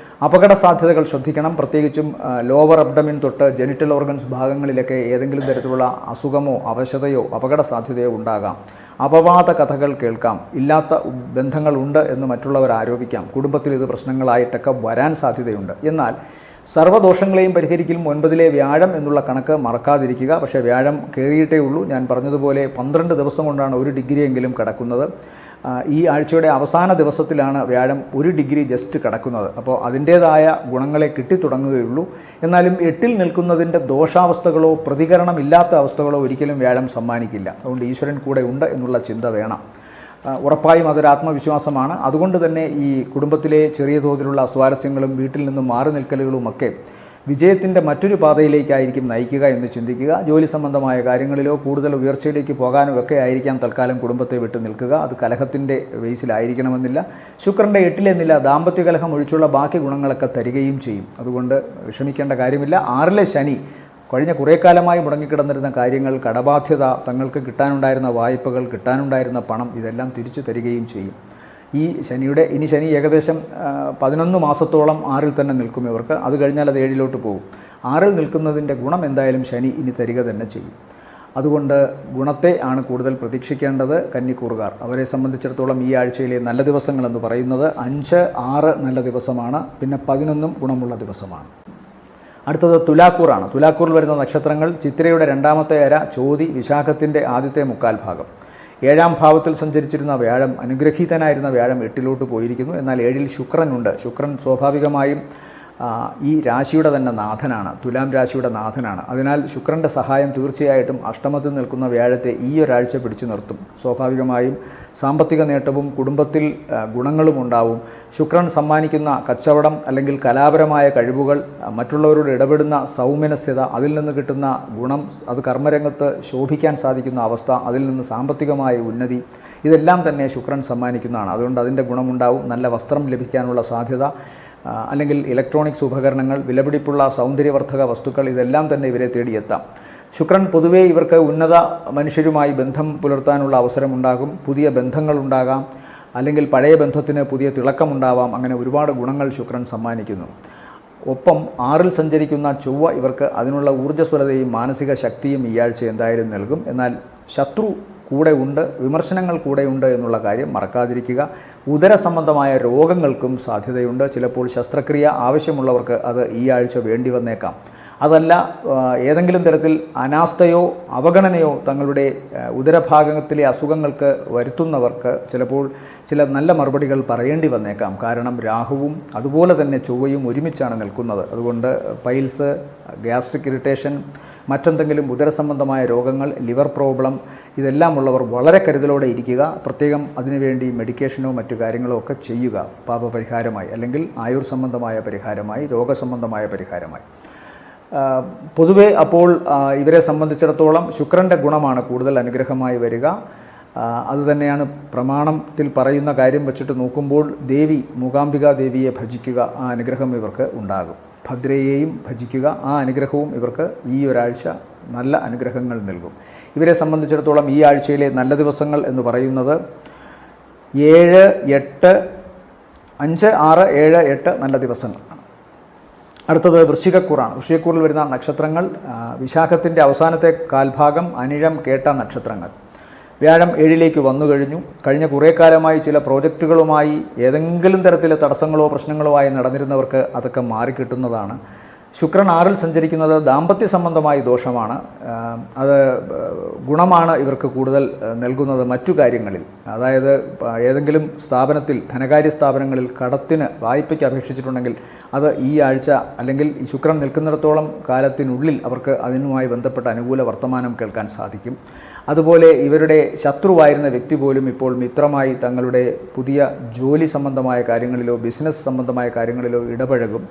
അപകട സാധ്യതകൾ ശ്രദ്ധിക്കണം. പ്രത്യേകിച്ചും ലോവർ അബ്ഡമിൻ തൊട്ട് ജെനിറ്റൽ ഓർഗൻസ് ഭാഗങ്ങളിലൊക്കെ ഏതെങ്കിലും തരത്തിലുള്ള അസുഖമോ അവശതയോ അപകട സാധ്യതയോ ഉണ്ടാകാം. അപവാദ കഥകൾ കേൾക്കാം. ഇല്ലാത്ത ബന്ധങ്ങളുണ്ട് എന്ന് മറ്റുള്ളവർ ആരോപിക്കാം. കുടുംബത്തിൽ ഇത് പ്രശ്നങ്ങളായിട്ടൊക്കെ വരാൻ സാധ്യതയുണ്ട്. എന്നാൽ സർവ്വദോഷങ്ങളെയും പരിഹരിക്കലും 9ലെ വ്യാഴം എന്നുള്ള കണക്ക് മറക്കാതിരിക്കുക. പക്ഷേ വ്യാഴം കയറിയിട്ടേ ഉള്ളൂ. ഞാൻ പറഞ്ഞതുപോലെ 12 ദിവസം കൊണ്ടാണ് 1 ഡിഗ്രിയെങ്കിലും കടക്കുന്നത്. ഈ ആഴ്ചയുടെ അവസാന ദിവസത്തിലാണ് വ്യാഴം 1 ഡിഗ്രി ജസ്റ്റ് കടക്കുന്നത്. അപ്പോൾ അതിൻ്റേതായ ഗുണങ്ങളെ കിട്ടിത്തുടങ്ങുകയുള്ളൂ. എന്നാലും 8ൽ നിൽക്കുന്നതിൻ്റെ ദോഷാവസ്ഥകളോ പ്രതികരണമില്ലാത്ത അവസ്ഥകളോ ഒരിക്കലും വ്യാഴം സമ്മാനിക്കില്ല. അതുകൊണ്ട് ഈശ്വരൻ കൂടെ ഉണ്ട് എന്നുള്ള ചിന്ത വേണം. ഉറപ്പായും അതൊരു ആത്മവിശ്വാസമാണ്. അതുകൊണ്ട് തന്നെ ഈ കുടുംബത്തിലെ ചെറിയ തോതിലുള്ള അസ്വാരസ്യങ്ങളും വീട്ടിൽ നിന്നും മാറി നിൽക്കലുകളുമൊക്കെ വിജയത്തിൻ്റെ മറ്റൊരു പാതയിലേക്കായിരിക്കും നയിക്കുക എന്ന് ചിന്തിക്കുക. ജോലി സംബന്ധമായ കാര്യങ്ങളിലോ കൂടുതൽ ഉയർച്ചയിലേക്ക് പോകാനോ ഒക്കെ ആയിരിക്കാം തൽക്കാലം കുടുംബത്തെ വിട്ട് നിൽക്കുക. അത് കലഹത്തിൻ്റെ ബേസിലായിരിക്കണമെന്നില്ല. ശുക്രൻ്റെ 8ലെ നില ദാമ്പത്യ കലഹം ഒഴിച്ചുള്ള ബാക്കി ഗുണങ്ങളൊക്കെ തരികയും ചെയ്യും. അതുകൊണ്ട് വിഷമിക്കേണ്ട കാര്യമില്ല. 6ലെ ശനി കഴിഞ്ഞ കുറേ കാലമായി മുടങ്ങിക്കിടന്നിരുന്ന കാര്യങ്ങൾ, കടബാധ്യത, തങ്ങൾക്ക് കിട്ടാനുണ്ടായിരുന്ന വായ്പകൾ, കിട്ടാനുണ്ടായിരുന്ന പണം, ഇതെല്ലാം തിരിച്ചു തരികയും ചെയ്യും. ഇനി ശനി ഏകദേശം 11 മാസത്തോളം 6ൽ തന്നെ നിൽക്കും ഇവർക്ക്. അത് കഴിഞ്ഞാൽ അത് 7ലോട്ട് പോകും. 6ൽ നിൽക്കുന്നതിൻ്റെ ഗുണം എന്തായാലും ശനി ഇനി തരിക തന്നെ ചെയ്യും. അതുകൊണ്ട് ഗുണത്തെ ആണ് കൂടുതൽ പ്രതീക്ഷിക്കേണ്ടത് കന്നിക്കൂറുകാർ. അവരെ സംബന്ധിച്ചിടത്തോളം ഈ ആഴ്ചയിലെ നല്ല ദിവസങ്ങളെന്ന് പറയുന്നത് 5, 6 നല്ല ദിവസമാണ്. പിന്നെ 11 ഗുണമുള്ള ദിവസമാണ്. അടുത്തത് തുലാക്കൂറാണ്. തുലാക്കൂറിൽ വരുന്ന നക്ഷത്രങ്ങൾ ചിത്രയുടെ 2ാമത്തെ അര, ചോതി, വിശാഖത്തിൻ്റെ ആദ്യത്തെ മുക്കാൽ ഭാഗം. 7ാം ഭാവത്തിൽ സഞ്ചരിച്ചിരുന്ന വ്യാഴം, അനുഗ്രഹീതനായിരുന്ന വ്യാഴം 8ലോട്ട് പോയിരിക്കുന്നു. എന്നാൽ 7ൽ ശുക്രനുണ്ട്. ശുക്രൻ സ്വാഭാവികമായും ഈ രാശിയുടെ തന്നെ നാഥനാണ്, തുലാം രാശിയുടെ നാഥനാണ്. അതിനാൽ ശുക്രൻ്റെ സഹായം തീർച്ചയായിട്ടും അഷ്ടമത്തിൽ നിൽക്കുന്ന വ്യാഴത്തെ ഈ ഒരാഴ്ച പിടിച്ചു നിർത്തും. സ്വാഭാവികമായും സാമ്പത്തിക നേട്ടവും കുടുംബത്തിൽ ഗുണങ്ങളും ഉണ്ടാവും. ശുക്രൻ സമ്മാനിക്കുന്ന കച്ചവടം അല്ലെങ്കിൽ കലാപരമായ കഴിവുകൾ, മറ്റുള്ളവരോട് ഇടപെടുന്ന സൗമനസ്യത, അതിൽ നിന്ന് കിട്ടുന്ന ഗുണം, അത് കർമ്മരംഗത്ത് ശോഭിക്കാൻ സാധിക്കുന്ന അവസ്ഥ, അതിൽ നിന്ന് സാമ്പത്തികമായ ഉന്നതി, ഇതെല്ലാം തന്നെ ശുക്രൻ സമ്മാനിക്കുന്നതാണ്. അതുകൊണ്ട് അതിൻ്റെ ഗുണമുണ്ടാവും. നല്ല വസ്ത്രം ലഭിക്കാനുള്ള സാധ്യത, അല്ലെങ്കിൽ ഇലക്ട്രോണിക്സ് ഉപകരണങ്ങൾ, വിലപിടിപ്പുള്ള സൗന്ദര്യവർദ്ധക വസ്തുക്കൾ, ഇതെല്ലാം തന്നെ ഇവരെ തേടിയെത്താം. ശുക്രൻ പൊതുവേ ഇവർക്ക് ഉന്നത മനുഷ്യരുമായി ബന്ധം പുലർത്താനുള്ള അവസരമുണ്ടാകും. പുതിയ ബന്ധങ്ങളുണ്ടാകാം, അല്ലെങ്കിൽ പഴയ ബന്ധത്തിന് പുതിയ തിളക്കമുണ്ടാവാം. അങ്ങനെ ഒരുപാട് ഗുണങ്ങൾ ശുക്രൻ സമ്മാനിക്കുന്നു. ഒപ്പം 6-ൽ സഞ്ചരിക്കുന്ന ചൊവ്വ ഇവർക്ക് അതിനുള്ള ഊർജ്ജസ്വലതയും മാനസിക ശക്തിയും ഈ ആഴ്ച എന്തായാലും നൽകും. എന്നാൽ ശത്രു കൂടെ ഉണ്ട്, വിമർശനങ്ങൾ കൂടെയുണ്ട് എന്നുള്ള കാര്യം മറക്കാതിരിക്കുക. ഉദര സംബന്ധമായ രോഗങ്ങൾക്കും സാധ്യതയുണ്ട്. ചിലപ്പോൾ ശസ്ത്രക്രിയ ആവശ്യമുള്ളവർക്ക് അത് ഈ ആഴ്ച വേണ്ടി വന്നേക്കാം. അതല്ല, ഏതെങ്കിലും തരത്തിൽ അനാസ്ഥയോ അവഗണനയോ തങ്ങളുടെ ഉദരഭാഗത്തിലെ അസുഖങ്ങൾക്ക് വരുത്തുന്നവർക്ക് ചിലപ്പോൾ ചില നല്ല മറുപടികൾ പറയേണ്ടി വന്നേക്കാം. കാരണം രാഹുവും അതുപോലെ തന്നെ ചൊവ്വയും ഒരുമിച്ചാണ് നിൽക്കുന്നത്. അതുകൊണ്ട് പൈൽസ്, ഗ്യാസ്ട്രിക് ഇറിറ്റേഷൻ, മറ്റെന്തെങ്കിലും ഉദരസംബന്ധമായ രോഗങ്ങൾ, ലിവർ പ്രോബ്ലം, ഇതെല്ലാം ഉള്ളവർ വളരെ കരുതലോടെ ഇരിക്കുക. പ്രത്യേകം അതിനുവേണ്ടി മെഡിക്കേഷനോ മറ്റു കാര്യങ്ങളോ ഒക്കെ ചെയ്യുക, പാപപരിഹാരമായി അല്ലെങ്കിൽ ആയുർ സംബന്ധമായ പരിഹാരമായി, രോഗസംബന്ധമായ പരിഹാരമായി. പൊതുവെ അപ്പോൾ ഇവരെ സംബന്ധിച്ചിടത്തോളം ശുക്രൻ്റെ ഗുണമാണ് കൂടുതൽ അനുഗ്രഹമായി വരിക. അതുതന്നെയാണ് പ്രമാണത്തിൽ പറയുന്ന കാര്യം വെച്ചിട്ട് നോക്കുമ്പോൾ ദേവി മൂകാംബിക ദേവിയെ ഭജിക്കുക, ആ അനുഗ്രഹം ഇവർക്ക് ഉണ്ടാകും. ഭദ്രയെയും ഭജിക്കുക, ആ അനുഗ്രഹവും ഇവർക്ക് ഈ ഒരാഴ്ച നല്ല അനുഗ്രഹങ്ങൾ നൽകും. ഇവരെ സംബന്ധിച്ചിടത്തോളം ഈ ആഴ്ചയിലെ നല്ല ദിവസങ്ങൾ എന്ന് പറയുന്നത് 7, 8, 5, 6, 7, 8 നല്ല ദിവസങ്ങളാണ്. അടുത്തത് വൃശ്ചികക്കൂറാണ്. വൃശ്ചികക്കൂറിൽ വരുന്ന നക്ഷത്രങ്ങൾ വിശാഖത്തിൻ്റെ അവസാനത്തെ കാൽഭാഗം, അനിഴം, കേട്ട നക്ഷത്രങ്ങൾ. വ്യാഴം 7-ലേക്ക് വന്നു കഴിഞ്ഞു. കഴിഞ്ഞ കുറേ കാലമായി ചില പ്രോജക്റ്റുകളുമായി ഏതെങ്കിലും തരത്തിലെ തടസ്സങ്ങളോ പ്രശ്നങ്ങളോ ആയി നടന്നിരുന്നവർക്ക് അതൊക്കെ മാറിക്കിട്ടുന്നതാണ്. ശുക്രൻ 6-ൽ സഞ്ചരിക്കുന്നത് ദാമ്പത്യ സംബന്ധമായ ദോഷമാണ്. അത് ഗുണമാണ് ഇവർക്ക് കൂടുതൽ നൽകുന്നത് മറ്റു കാര്യങ്ങളിൽ. അതായത് ഏതെങ്കിലും സ്ഥാപനത്തിൽ, ധനകാര്യ സ്ഥാപനങ്ങളിൽ കടത്തിന് വായ്പയ്ക്ക് അപേക്ഷിച്ചിട്ടുണ്ടെങ്കിൽ അത് ഈ ആഴ്ച അല്ലെങ്കിൽ ഈ ശുക്രൻ നിൽക്കുന്നിടത്തോളം കാലത്തിനുള്ളിൽ അവർക്ക് അതിനുമായി ബന്ധപ്പെട്ട അനുകൂല വർത്തമാനം കേൾക്കാൻ സാധിക്കും. അതുപോലെ ഇവരുടെ ശത്രുവായിരുന്ന വ്യക്തി പോലും ഇപ്പോൾ മിത്രമായി തങ്ങളുടെ പുതിയ ജോലി സംബന്ധമായ കാര്യങ്ങളിലോ ബിസിനസ് സംബന്ധമായ കാര്യങ്ങളിലോ ഇടപഴകും.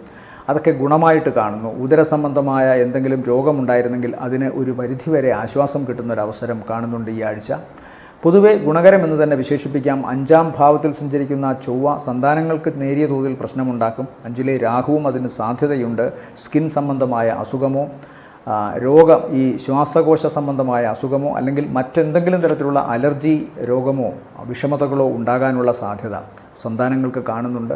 അതൊക്കെ ഗുണമായിട്ട് കാണുന്നു. ഉദര സംബന്ധമായ എന്തെങ്കിലും രോഗമുണ്ടായിരുന്നെങ്കിൽ അതിന് ഒരു പരിധിവരെ ആശ്വാസം കിട്ടുന്നൊരവസരം കാണുന്നുണ്ട് ഈ ആഴ്ച. പൊതുവെ ഗുണകരമെന്ന് തന്നെ വിശേഷിപ്പിക്കാം. 5-ാം ഭാവത്തിൽ സഞ്ചരിക്കുന്ന ചൊവ്വ സന്താനങ്ങൾക്ക് നേരിയ തോതിൽ പ്രശ്നമുണ്ടാക്കും. 5-ലെ രാഹുവും അതിന് സാധ്യതയുണ്ട്. സ്കിൻ സംബന്ധമായ അസുഖമോ രോഗം, ഈ ശ്വാസകോശ സംബന്ധമായ അസുഖമോ അല്ലെങ്കിൽ മറ്റെന്തെങ്കിലും തരത്തിലുള്ള അലർജി രോഗമോ വിഷമതകളോ ഉണ്ടാകാനുള്ള സാധ്യത സന്താനങ്ങൾക്ക് കാണുന്നുണ്ട്.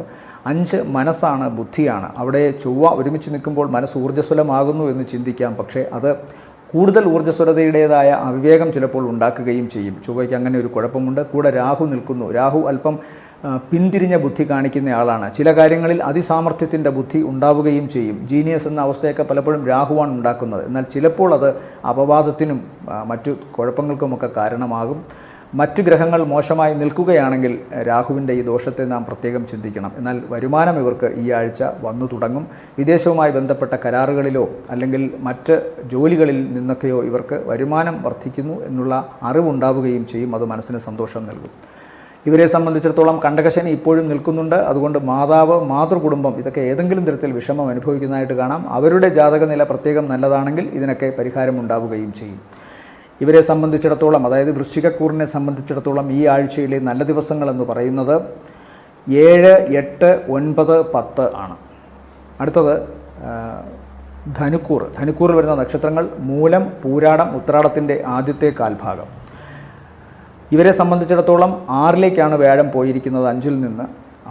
5 മനസ്സാണ്, ബുദ്ധിയാണ്. അവിടെ ചൊവ്വ ഒരുമിച്ച് നിൽക്കുമ്പോൾ മനസ്സ് ഊർജ്ജസ്വലമാകുന്നു എന്ന് ചിന്തിക്കാം. പക്ഷേ അത് കൂടുതൽ ഊർജ്ജസ്വലതയുടേതായ അവിവേകം ചിലപ്പോൾ ഉണ്ടാക്കുകയും ചെയ്യും. ചൊവ്വയ്ക്ക് അങ്ങനെ ഒരു കുഴപ്പമുണ്ട്. കൂടെ രാഹു നിൽക്കുന്നു. രാഹു അല്പം പിന്തിരിഞ്ഞ ബുദ്ധി കാണിക്കുന്ന ആളാണ്. ചില കാര്യങ്ങളിൽ അതിസാമർഥ്യത്തിൻ്റെ ബുദ്ധി ഉണ്ടാവുകയും ചെയ്യും. ജീനിയസ് എന്ന അവസ്ഥയൊക്കെ പലപ്പോഴും രാഹുവാണ് ഉണ്ടാക്കുന്നത്. എന്നാൽ ചിലപ്പോൾ അത് അപവാദത്തിനും മറ്റു കുഴപ്പങ്ങൾക്കുമൊക്കെ കാരണമാകും. മറ്റു ഗ്രഹങ്ങൾ മോശമായി നിൽക്കുകയാണെങ്കിൽ രാഹുവിൻ്റെ ഈ ദോഷത്തെ നാം പ്രത്യേകം ചിന്തിക്കണം. എന്നാൽ വരുമാനം ഇവർക്ക് ഈ ആഴ്ച വന്നു തുടങ്ങും. വിദേശവുമായി ബന്ധപ്പെട്ട കരാറുകളിലോ അല്ലെങ്കിൽ മറ്റ് ജോലികളിൽ നിന്നൊക്കെയോ ഇവർക്ക് വരുമാനം വർദ്ധിക്കുന്നു എന്നുള്ള അറിവുണ്ടാവുകയും ചെയ്യും. അത് മനസ്സിന് സന്തോഷം നൽകും. ഇവരെ സംബന്ധിച്ചിടത്തോളം കണ്ടകശനി ഇപ്പോഴും നിൽക്കുന്നുണ്ട്. അതുകൊണ്ട് മാതാവ്, മാതൃകുടുംബം ഇതൊക്കെ ഏതെങ്കിലും തരത്തിൽ വിഷമം അനുഭവിക്കുന്നതായിട്ട് കാണാം. അവരുടെ ജാതകനില പ്രത്യേകം നല്ലതാണെങ്കിൽ ഇതിനൊക്കെ പരിഹാരം ഉണ്ടാവുകയും ചെയ്യും. ഇവരെ സംബന്ധിച്ചിടത്തോളം, അതായത് വൃശ്ചികക്കൂറിനെ സംബന്ധിച്ചിടത്തോളം ഈ ആഴ്ചയിലെ നല്ല ദിവസങ്ങളെന്ന് പറയുന്നത് 7, 8, 9, 10 ആണ്. അടുത്തത് ധനുക്കൂർ. ധനുക്കൂറിൽ വരുന്ന നക്ഷത്രങ്ങൾ മൂലം, പൂരാടം, ഉത്രാടത്തിൻ്റെ ആദ്യത്തെ കാൽഭാഗം. ഇവരെ സംബന്ധിച്ചിടത്തോളം 6-ലേക്കാണ് വ്യാഴം പോയിരിക്കുന്നത്. 5-ൽ നിന്ന്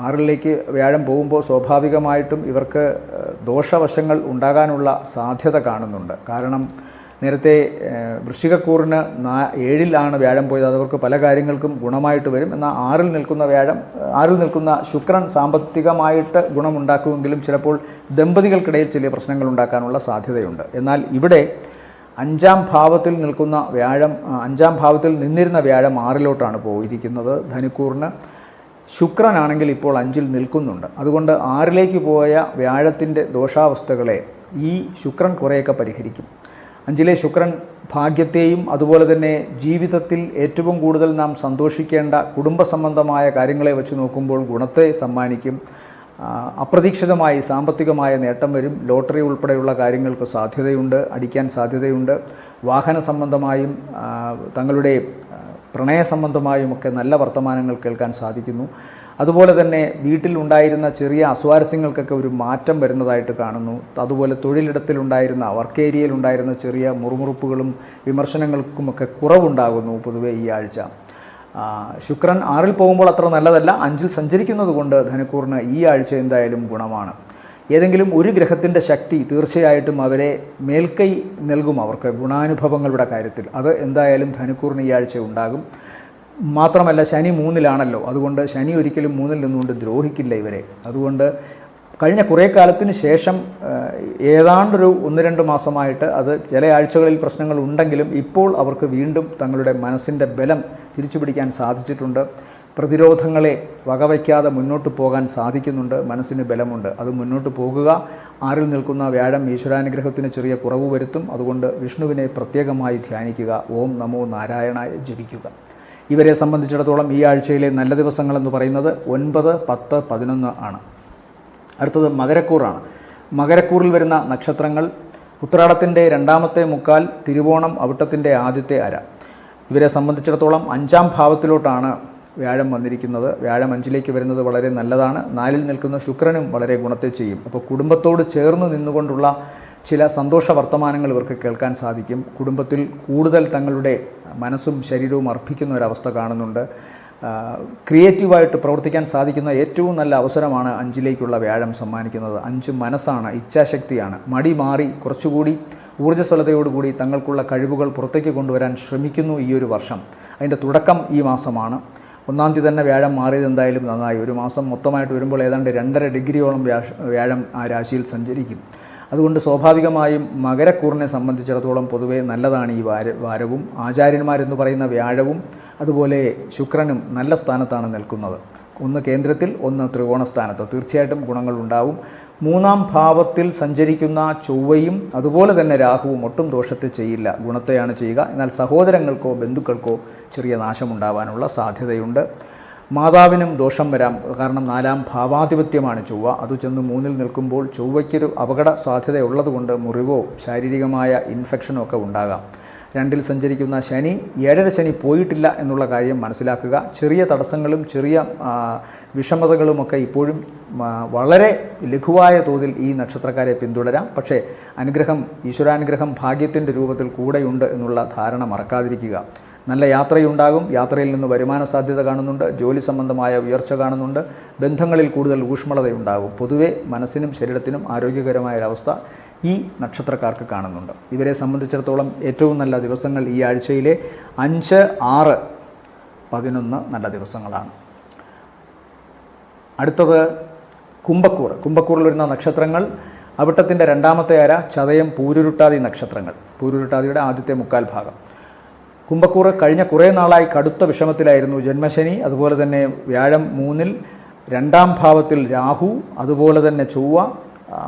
6-ലേക്ക് വ്യാഴം പോകുമ്പോൾ സ്വാഭാവികമായിട്ടും ഇവർക്ക് ദോഷവശങ്ങൾ ഉണ്ടാകാനുള്ള സാധ്യത കാണുന്നുണ്ട്. കാരണം നേരത്തെ വൃശ്ചികക്കൂറിന് 7-ലാണ് വ്യാഴം പോയത്. അതവർക്ക് പല കാര്യങ്ങൾക്കും ഗുണമായിട്ട് വരും. എന്നാൽ 6-ൽ നിൽക്കുന്ന ശുക്രൻ സാമ്പത്തികമായിട്ട് ഗുണമുണ്ടാക്കുമെങ്കിലും ചിലപ്പോൾ ദമ്പതികൾക്കിടയിൽ ചില പ്രശ്നങ്ങൾ ഉണ്ടാക്കാനുള്ള സാധ്യതയുണ്ട്. എന്നാൽ ഇവിടെ 5-ാം ഭാവത്തിൽ നിൽക്കുന്ന വ്യാഴം, 5-ാം ഭാവത്തിൽ നിന്നിരുന്ന വ്യാഴം 6-ലോട്ടാണ് പോയിരിക്കുന്നത്. ധനുക്കൂറിന് ശുക്രനാണെങ്കിൽ ഇപ്പോൾ 5-ൽ നിൽക്കുന്നുണ്ട്. അതുകൊണ്ട് 6-ലേക്ക് പോയ വ്യാഴത്തിൻ്റെ ദോഷാവസ്ഥകളെ ഈ ശുക്രൻ കുറേയൊക്കെ പരിഹരിക്കും. 5-ലെ ശുക്രൻ ഭാഗ്യത്തെയും അതുപോലെ തന്നെ ജീവിതത്തിൽ ഏറ്റവും കൂടുതൽ നാം സന്തോഷിക്കേണ്ട കുടുംബ സംബന്ധമായ കാര്യങ്ങളെ വെച്ച് നോക്കുമ്പോൾ ഗുണത്തെ സമ്മാനിക്കും. അപ്രതീക്ഷിതമായി സാമ്പത്തികമായ നേട്ടം വരും. ലോട്ടറി ഉൾപ്പെടെയുള്ള കാര്യങ്ങൾക്ക് സാധ്യതയുണ്ട്, അടിക്കാൻ സാധ്യതയുണ്ട്. വാഹന സംബന്ധമായും തങ്ങളുടെ പ്രണയ സംബന്ധമായുമൊക്കെ നല്ല വർത്തമാനങ്ങൾ കേൾക്കാൻ സാധിക്കുന്നു. അതുപോലെ തന്നെ വീട്ടിലുണ്ടായിരുന്ന ചെറിയ അസ്വാരസ്യങ്ങൾക്കൊക്കെ ഒരു മാറ്റം വരുന്നതായിട്ട് കാണുന്നു. അതുപോലെ തൊഴിലിടത്തിലുണ്ടായിരുന്ന വർക്ക് ഏരിയയിലുണ്ടായിരുന്ന ചെറിയ മുറുമുറുപ്പുകളും വിമർശനങ്ങൾക്കുമൊക്കെ കുറവുണ്ടാകുന്നു പൊതുവെ ഈ ആഴ്ച. ശുക്രൻ 6-ൽ പോകുമ്പോൾ അത്ര നല്ലതല്ല. 5-ൽ സഞ്ചരിക്കുന്നത് കൊണ്ട് ധനുക്കൂറിന് ഈ ആഴ്ച എന്തായാലും ഗുണമാണ്. ഏതെങ്കിലും ഒരു ഗ്രഹത്തിൻ്റെ ശക്തി തീർച്ചയായിട്ടും അവരെ മേൽക്കൈ നൽകും, അവർക്ക് ഗുണാനുഭവങ്ങളുടെ കാര്യത്തിൽ. അത് എന്തായാലും ധനുക്കൂറിന് ഈ ആഴ്ച ഉണ്ടാകും. മാത്രമല്ല ശനി 3-ലാണല്ലോ, അതുകൊണ്ട് ശനി ഒരിക്കലും 3-ൽ നിന്നുകൊണ്ട് ദ്രോഹിക്കില്ല ഇവരെ. അതുകൊണ്ട് കഴിഞ്ഞ കുറേ കാലത്തിന് ശേഷം ഏതാണ്ടൊരു 1-2 മാസമായിട്ട് അത് ചില ആഴ്ചകളിൽ പ്രശ്നങ്ങൾ ഉണ്ടെങ്കിലും ഇപ്പോൾ അവർക്ക് വീണ്ടും തങ്ങളുടെ മനസ്സിൻ്റെ ബലം തിരിച്ചുപിടിക്കാൻ സാധിച്ചിട്ടുണ്ട്. പ്രതിരോധങ്ങളെ വകവയ്ക്കാതെ മുന്നോട്ട് പോകാൻ സാധിക്കുന്നുണ്ട്. മനസ്സിന് ബലമുണ്ട്. അത് മുന്നോട്ട് പോകുക. 6-ൽ നിൽക്കുന്ന വ്യാഴം ഈശ്വരാനുഗ്രഹത്തിന് ചെറിയ കുറവ് വരുത്തും. അതുകൊണ്ട് വിഷ്ണുവിനെ പ്രത്യേകമായി ധ്യാനിക്കുക. ഓം നമോ നാരായണായ ജപിക്കുക. ഇവരെ സംബന്ധിച്ചിടത്തോളം ഈ ആഴ്ചയിലെ നല്ല ദിവസങ്ങളെന്ന് പറയുന്നത് 9, 10, 11 ആണ്. അടുത്തത് മകരക്കൂറാണ്. മകരക്കൂറിൽ വരുന്ന നക്ഷത്രങ്ങൾ ഉത്രാടത്തിൻ്റെ 2ാമത്തെ മുക്കാൽ, തിരുവോണം അവിട്ടത്തിൻ്റെ ആദ്യത്തെ അര. ഇവരെ സംബന്ധിച്ചിടത്തോളം 5-ാം ഭാവത്തിലോട്ടാണ് വ്യാഴം വന്നിരിക്കുന്നത്. വ്യാഴം 5-ലേക്ക് വരുന്നത് വളരെ നല്ലതാണ്. 4-ൽ നിൽക്കുന്ന ശുക്രനും വളരെ ഗുണത്തെ ചെയ്യും. അപ്പോൾ കുടുംബത്തോട് ചേർന്ന് നിന്നുകൊണ്ടുള്ള ചില സന്തോഷ വർത്തമാനങ്ങൾ ഇവർക്ക് കേൾക്കാൻ സാധിക്കും. കുടുംബത്തിൽ കൂടുതൽ തങ്ങളുടെ മനസ്സും ശരീരവും അർപ്പിക്കുന്ന ഒരവസ്ഥ കാണുന്നുണ്ട്. ക്രിയേറ്റീവായിട്ട് പ്രവർത്തിക്കാൻ സാധിക്കുന്ന ഏറ്റവും നല്ല അവസരമാണ് 5-ലേക്കുള്ള വ്യാഴം സമ്മാനിക്കുന്നത്. 5 മനസ്സാണ്, ഇച്ഛാശക്തിയാണ്. മടി മാറി കുറച്ചുകൂടി ഊർജ്ജസ്വലതയോടുകൂടി തങ്ങൾക്കുള്ള കഴിവുകൾ പുറത്തേക്ക് കൊണ്ടുവരാൻ ശ്രമിക്കുന്നു ഈ ഒരു വർഷം. അതിൻ്റെ തുടക്കം ഈ മാസമാണ്. 1-ാം തീയതി തന്നെ വ്യാഴം മാറിയത് എന്തായാലും നന്നായി. ഒരു മാസം മൊത്തമായിട്ട് വരുമ്പോൾ ഏതാണ്ട് 2.5 ഡിഗ്രിയോളം വ്യാഴം ആ രാശിയിൽ സഞ്ചരിക്കും. അതുകൊണ്ട് സ്വാഭാവികമായും മകരക്കൂറിനെ സംബന്ധിച്ചിടത്തോളം പൊതുവേ നല്ലതാണ് ഈ വാരവും. ആചാര്യന്മാരെന്ന് പറയുന്ന വ്യാഴവും അതുപോലെ ശുക്രനും നല്ല സ്ഥാനത്താണ് നിൽക്കുന്നത്. ഒന്ന് കേന്ദ്രത്തിൽ, ഒന്ന് ത്രികോണ സ്ഥാനത്ത്. തീർച്ചയായിട്ടും ഗുണങ്ങളുണ്ടാവും. 3-ാം ഭാവത്തിൽ സഞ്ചരിക്കുന്ന ചൊവ്വയും അതുപോലെ തന്നെ രാഹുവും ഒട്ടും ദോഷത്തെ ചെയ്യില്ല, ഗുണത്തെയാണ് ചെയ്യുക. എന്നാൽ സഹോദരങ്ങൾക്കോ ബന്ധുക്കൾക്കോ ചെറിയ നാശമുണ്ടാവാനുള്ള സാധ്യതയുണ്ട്. മാതാവിനും ദോഷം വരാം. കാരണം 4-ാം ഭാവാധിപത്യമാണ് ചൊവ്വ. അത് ചെന്ന് 3-ൽ നിൽക്കുമ്പോൾ ചൊവ്വയ്ക്കൊരു അപകട സാധ്യതയുള്ളതുകൊണ്ട് മുറിവോ ശാരീരികമായ ഇൻഫെക്ഷനോ ഒക്കെ ഉണ്ടാകാം. 2-ൽ സഞ്ചരിക്കുന്ന ശനി, 7-ര ശനി പോയിട്ടില്ല എന്നുള്ള കാര്യം മനസ്സിലാക്കുക. ചെറിയ തടസ്സങ്ങളും ചെറിയ വിഷമതകളുമൊക്കെ ഇപ്പോഴും വളരെ ലഘുവായ തോതിൽ ഈ നക്ഷത്രക്കാരെ പിന്തുടരാം. പക്ഷേ അനുഗ്രഹം, ഈശ്വരാനുഗ്രഹം ഭാഗ്യത്തിൻ്റെ രൂപത്തിൽ കൂടെയുണ്ട് എന്നുള്ള ധാരണ മറക്കാതിരിക്കുക. നല്ല യാത്രയുണ്ടാകും. യാത്രയിൽ നിന്ന് വരുമാന സാധ്യത കാണുന്നുണ്ട്. ജോലി സംബന്ധമായ ഉയർച്ച കാണുന്നുണ്ട്. ബന്ധങ്ങളിൽ കൂടുതൽ ഊഷ്മളതയുണ്ടാകും. പൊതുവെ മനസ്സിനും ശരീരത്തിനും ആരോഗ്യകരമായൊരവസ്ഥ ഈ നക്ഷത്രക്കാർക്ക് കാണുന്നുണ്ട്. ഇവരെ സംബന്ധിച്ചിടത്തോളം ഏറ്റവും നല്ല ദിവസങ്ങൾ ഈ ആഴ്ചയിലെ 5, 6, 11 നല്ല ദിവസങ്ങളാണ്. അടുത്തത് കുംഭക്കൂർ. കുംഭക്കൂറിൽ വരുന്ന നക്ഷത്രങ്ങൾ അവിട്ടത്തിൻ്റെ 2ാമത്തെ അര, ചതയം, പൂരുരുട്ടാതി നക്ഷത്രങ്ങൾ. പൂരുരുട്ടാതിയുടെ ആദ്യത്തെ മുക്കാൽ ഭാഗം. കുംഭക്കൂർ കഴിഞ്ഞ കുറേ നാളായി കടുത്ത വിഷമത്തിലായിരുന്നു. ജന്മശനി, അതുപോലെ തന്നെ വ്യാഴം 3-ൽ, 2-ാം ഭാവത്തിൽ രാഹു, അതുപോലെ തന്നെ ചൊവ്വ,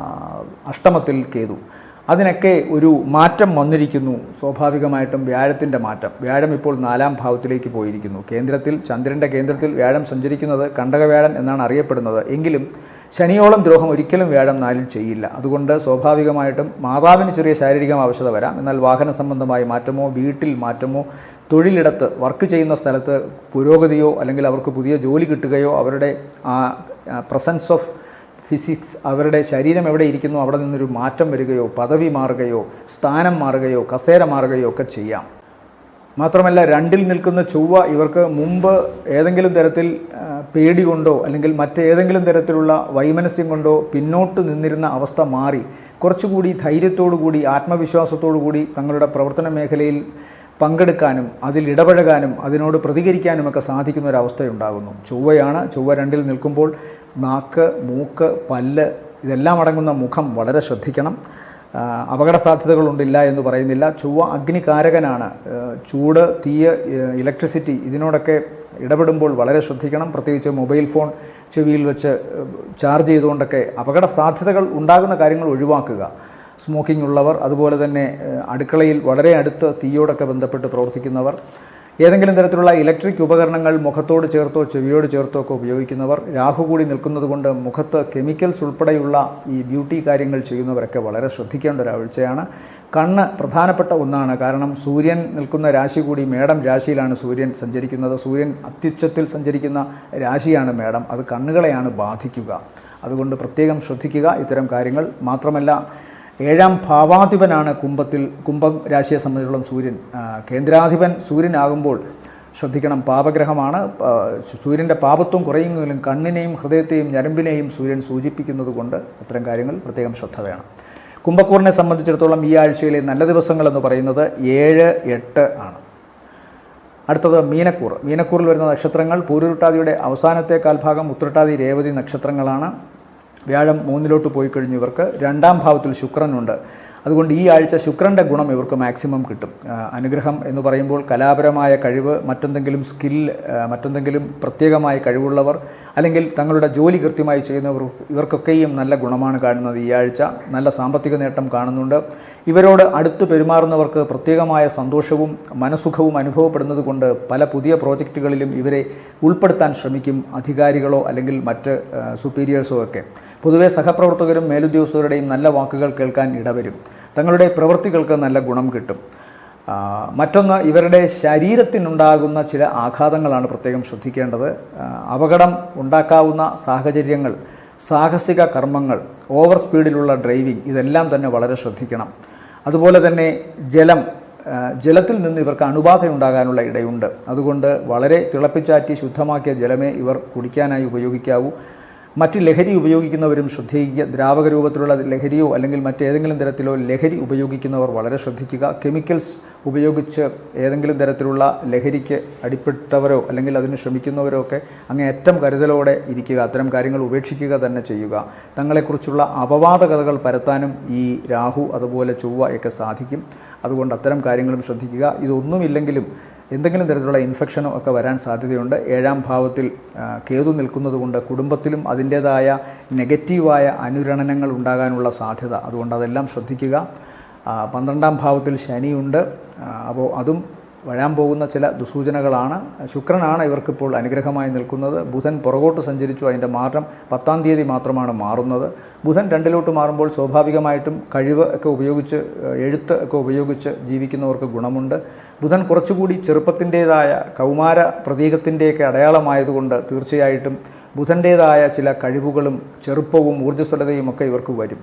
അഷ്ടമത്തിൽ കേതു. അതിനൊക്കെ ഒരു മാറ്റം വന്നിരിക്കുന്നു. സ്വാഭാവികമായിട്ടും വ്യാഴത്തിൻ്റെ മാറ്റം. വ്യാഴം ഇപ്പോൾ 4-ാം ഭാവത്തിലേക്ക് പോയിരിക്കുന്നു. കേന്ദ്രത്തിൽ, ചന്ദ്രൻ്റെ കേന്ദ്രത്തിൽ വ്യാഴം സഞ്ചരിക്കുന്നത് കണ്ടകവ്യാഴൻ എന്നാണ് അറിയപ്പെടുന്നത്. എങ്കിലും ശനിയോളം ദ്രോഹം ഒരിക്കലും വ്യാഴം 4-ൽ ചെയ്യില്ല. അതുകൊണ്ട് സ്വാഭാവികമായിട്ടും മാതാവിന് ചെറിയ ശാരീരിക ആവശ്യത വരാം. എന്നാൽ വാഹന സംബന്ധമായ മാറ്റമോ, വീട്ടിൽ മാറ്റമോ, തൊഴിലിടത്ത് വർക്ക് ചെയ്യുന്ന സ്ഥലത്ത് പുരോഗതിയോ, അല്ലെങ്കിൽ അവർക്ക് പുതിയ ജോലി കിട്ടുകയോ, അവരുടെ ആ പ്രസൻസ് ഓഫ് ഫിസിക്സ്, അവരുടെ ശരീരം എവിടെ ഇരിക്കുന്നു അവിടെ നിന്നൊരു മാറ്റം വരികയോ, പദവി മാറുകയോ, സ്ഥാനം മാറുകയോ, കസേര മാറുകയോ ഒക്കെ ചെയ്യാം. മാത്രമല്ല 2-ൽ നിൽക്കുന്ന ചൊവ്വ ഇവർക്ക് മുമ്പ് ഏതെങ്കിലും തരത്തിൽ പേടി കൊണ്ടോ അല്ലെങ്കിൽ മറ്റേതെങ്കിലും തരത്തിലുള്ള വൈമനസ്യം കൊണ്ടോ പിന്നോട്ട് നിന്നിരുന്ന അവസ്ഥ മാറി കുറച്ചുകൂടി ധൈര്യത്തോടു കൂടി, ആത്മവിശ്വാസത്തോടു കൂടി തങ്ങളുടെ പ്രവർത്തന മേഖലയിൽ പങ്കെടുക്കാനും അതിൽ ഇടപഴകാനും അതിനോട് പ്രതികരിക്കാനുമൊക്കെ സാധിക്കുന്ന ഒരവസ്ഥയുണ്ടാകുന്നു. ചൊവ്വയാണ്. ചൊവ്വ 2-ൽ നിൽക്കുമ്പോൾ നാക്ക്, മൂക്ക്, പല്ല് ഇതെല്ലാം അടങ്ങുന്ന മുഖം വളരെ ശ്രദ്ധിക്കണം. അപകട സാധ്യതകളുണ്ടില്ല എന്ന് പറയുന്നില്ല. ചൊവ്വ അഗ്നികാരകനാണ്. ചൂട്, തീയ്, ഇലക്ട്രിസിറ്റി ഇതിനോടൊക്കെ ഇടപെടുമ്പോൾ വളരെ ശ്രദ്ധിക്കണം. പ്രത്യേകിച്ച് മൊബൈൽ ഫോൺ ചെവിയിൽ വെച്ച് ചാർജ് ചെയ്തുകൊണ്ടൊക്കെ അപകട സാധ്യതകൾ ഉണ്ടാകുന്ന കാര്യങ്ങൾ ഒഴിവാക്കുക. സ്മോക്കിംഗ് ഉള്ളവർ, അതുപോലെ തന്നെ അടുക്കളയിൽ വളരെ അടുത്ത് തീയോടൊക്കെ ബന്ധപ്പെട്ട് പ്രവർത്തിക്കുന്നവർ, ഏതെങ്കിലും തരത്തിലുള്ള ഇലക്ട്രിക് ഉപകരണങ്ങൾ മുഖത്തോട് ചേർത്തോ ചെവിയോട് ചേർത്തോ ഒക്കെ ഉപയോഗിക്കുന്നവർ, രാഹു കൂടി നിൽക്കുന്നത് കൊണ്ട് മുഖത്ത് കെമിക്കൽസ് ഉൾപ്പെടെയുള്ള ഈ ബ്യൂട്ടി കാര്യങ്ങൾ ചെയ്യുന്നവരൊക്കെ വളരെ ശ്രദ്ധിക്കേണ്ട ഒരാഴ്ചയാണ്. കണ്ണ് പ്രധാനപ്പെട്ട ഒന്നാണ്. കാരണം സൂര്യൻ നിൽക്കുന്ന രാശി കൂടി മേടം രാശിയിലാണ് സൂര്യൻ സഞ്ചരിക്കുന്നത്. സൂര്യൻ അത്യുച്ചത്തിൽ സഞ്ചരിക്കുന്ന രാശിയാണ് മേടം. അത് കണ്ണുകളെയാണ് ബാധിക്കുക. അതുകൊണ്ട് പ്രത്യേകം ശ്രദ്ധിക്കുക ഇത്തരം കാര്യങ്ങൾ. മാത്രമല്ല, 7ാം ഭാവാധിപനാണ് കുംഭം രാശിയെ സംബന്ധിച്ചിടത്തോളം സൂര്യൻ. കേന്ദ്രാധിപൻ സൂര്യനാകുമ്പോൾ ശ്രദ്ധിക്കണം, പാപഗ്രഹമാണ്. സൂര്യൻ്റെ പാപത്വം കുറയുമെങ്കിലും കണ്ണിനെയും ഹൃദയത്തെയും ഞരമ്പിനെയും സൂര്യൻ സൂചിപ്പിക്കുന്നത് കൊണ്ട് അത്തരം കാര്യങ്ങൾ പ്രത്യേകം ശ്രദ്ധ വേണം. കുംഭക്കൂറിനെ സംബന്ധിച്ചിടത്തോളം ഈ ആഴ്ചയിലെ നല്ല ദിവസങ്ങളെന്ന് പറയുന്നത് 7, 8 ആണ്. അടുത്തത് മീനക്കൂർ. മീനക്കൂറിൽ വരുന്ന നക്ഷത്രങ്ങൾ പൂരുരുട്ടാതിയുടെ അവസാനത്തെ കാൽഭാഗം, ഉത്രട്ടാതി, രേവതി നക്ഷത്രങ്ങളാണ്. വ്യാഴം 3-ലോട്ട് പോയി കഴിഞ്ഞു. ഇവർക്ക് 2ാം ഭാവത്തിൽ ശുക്രനുണ്ട്. അതുകൊണ്ട് ഈ ആഴ്ച ശുക്രൻ്റെ ഗുണം ഇവർക്ക് മാക്സിമം കിട്ടും. അനുഗ്രഹം എന്ന് പറയുമ്പോൾ കലാപരമായ കഴിവ്, മറ്റെന്തെങ്കിലും സ്കിൽ, മറ്റെന്തെങ്കിലും പ്രത്യേകമായ കഴിവുള്ളവർ, അല്ലെങ്കിൽ തങ്ങളുടെ ജോലി കൃത്യമായി ചെയ്യുന്നവർ, ഇവർക്കൊക്കെയും നല്ല ഗുണമാണ് കാണുന്നത് ഈ ആഴ്ച. നല്ല സാമ്പത്തിക നേട്ടം കാണുന്നുണ്ട്. ഇവരോട് അടുത്ത് പെരുമാറുന്നവർക്ക് പ്രത്യേകമായ സന്തോഷവും മനസുഖവും അനുഭവപ്പെടുന്നത് കൊണ്ട് പല പുതിയ പ്രോജക്റ്റുകളിലും ഇവരെ ഉൾപ്പെടുത്താൻ ശ്രമിക്കും അധികാരികളോ അല്ലെങ്കിൽ മറ്റ് സുപ്പീരിയേഴ്സോ ഒക്കെ. പൊതുവെ സഹപ്രവർത്തകരും മേലുദ്യോഗസ്ഥരുടെയും നല്ല വാക്കുകൾ കേൾക്കാൻ ഇടവരും. തങ്ങളുടെ പ്രവൃത്തികൾക്ക് നല്ല ഗുണം കിട്ടും. മറ്റൊന്ന്, ഇവരുടെ ശരീരത്തിനുണ്ടാകുന്ന ചില ആഘാതങ്ങളാണ് പ്രത്യേകം ശ്രദ്ധിക്കേണ്ടത്. അപകടം ഉണ്ടാക്കാവുന്ന സാഹചര്യങ്ങൾ, സാഹസിക കർമ്മങ്ങൾ, ഓവർ സ്പീഡിലുള്ള ഡ്രൈവിംഗ്, ഇതെല്ലാം തന്നെ വളരെ ശ്രദ്ധിക്കണം. അതുപോലെ തന്നെ ജലത്തിൽ നിന്ന് ഇവർക്ക് അണുബാധ ഉണ്ടാകാനുള്ള ഇടയുണ്ട്. അതുകൊണ്ട് വളരെ തിളപ്പിച്ചാറ്റി ശുദ്ധമാക്കിയ ജലമേ ഇവർ കുടിക്കാനായി ഉപയോഗിക്കാവൂ. മറ്റ് ലഹരി ഉപയോഗിക്കുന്നവരും ശ്രദ്ധിക്കുക. ദ്രാവക രൂപത്തിലുള്ള ലഹരിയോ അല്ലെങ്കിൽ മറ്റേതെങ്കിലും തരത്തിലോ ലഹരി ഉപയോഗിക്കുന്നവർ വളരെ ശ്രദ്ധിക്കുക. കെമിക്കൽസ് ഉപയോഗിച്ച് ഏതെങ്കിലും തരത്തിലുള്ള ലഹരിക്ക് അടിപ്പെട്ടവരോ അല്ലെങ്കിൽ അതിന് ശ്രമിക്കുന്നവരോ ഒക്കെ അങ്ങേയറ്റം കരുതലോടെ ഇരിക്കുക. അത്തരം കാര്യങ്ങൾ ഉപേക്ഷിക്കുക തന്നെ ചെയ്യുക. തങ്ങളെക്കുറിച്ചുള്ള അപവാദ കഥകൾ പരത്താനും ഈ രാഹു അതുപോലെ ചൊവ്വ ഒക്കെ സാധിക്കും. അതുകൊണ്ട് അത്തരം കാര്യങ്ങളും ശ്രദ്ധിക്കുക. ഇതൊന്നുമില്ലെങ്കിലും എന്തെങ്കിലും തരത്തിലുള്ള ഇൻഫെക്ഷനോ ഒക്കെ വരാൻ സാധ്യതയുണ്ട്. 7ാം ഭാവത്തിൽ കേതു നിൽക്കുന്നത് കൊണ്ട് കുടുംബത്തിലും അതിൻ്റേതായ നെഗറ്റീവായ അനുരണനങ്ങൾ ഉണ്ടാകാനുള്ള സാധ്യത. അതുകൊണ്ട് അതെല്ലാം ശ്രദ്ധിക്കുക. 12ാം ഭാവത്തിൽ ശനിയുണ്ട്. അപ്പോൾ അതും വരാൻ പോകുന്ന ചില ദുസൂചനകളാണ്. ശുക്രനാണ് ഇവർക്കിപ്പോൾ അനുഗ്രഹമായി നിൽക്കുന്നത്. ബുധൻ പുറകോട്ട് സഞ്ചരിച്ചു. അതിൻ്റെ മാറ്റം 10ാം തീയതി മാത്രമാണ് മാറുന്നത്. ബുധൻ 2-ലോട്ട് മാറുമ്പോൾ സ്വാഭാവികമായിട്ടും കഴിവ് ഒക്കെ ഉപയോഗിച്ച്, എഴുത്ത് ഒക്കെ ഉപയോഗിച്ച് ജീവിക്കുന്നവർക്ക് ഗുണമുണ്ട്. ബുധൻ കുറച്ചുകൂടി ചെറുപ്പത്തിൻ്റേതായ കൗമാര പ്രതീകത്തിൻ്റെയൊക്കെ അടയാളമായതുകൊണ്ട് തീർച്ചയായിട്ടും ബുധൻ്റേതായ ചില കഴിവുകളും ചെറുപ്പവും ഊർജ്ജസ്വലതയും ഒക്കെ ഇവർക്ക് വരും.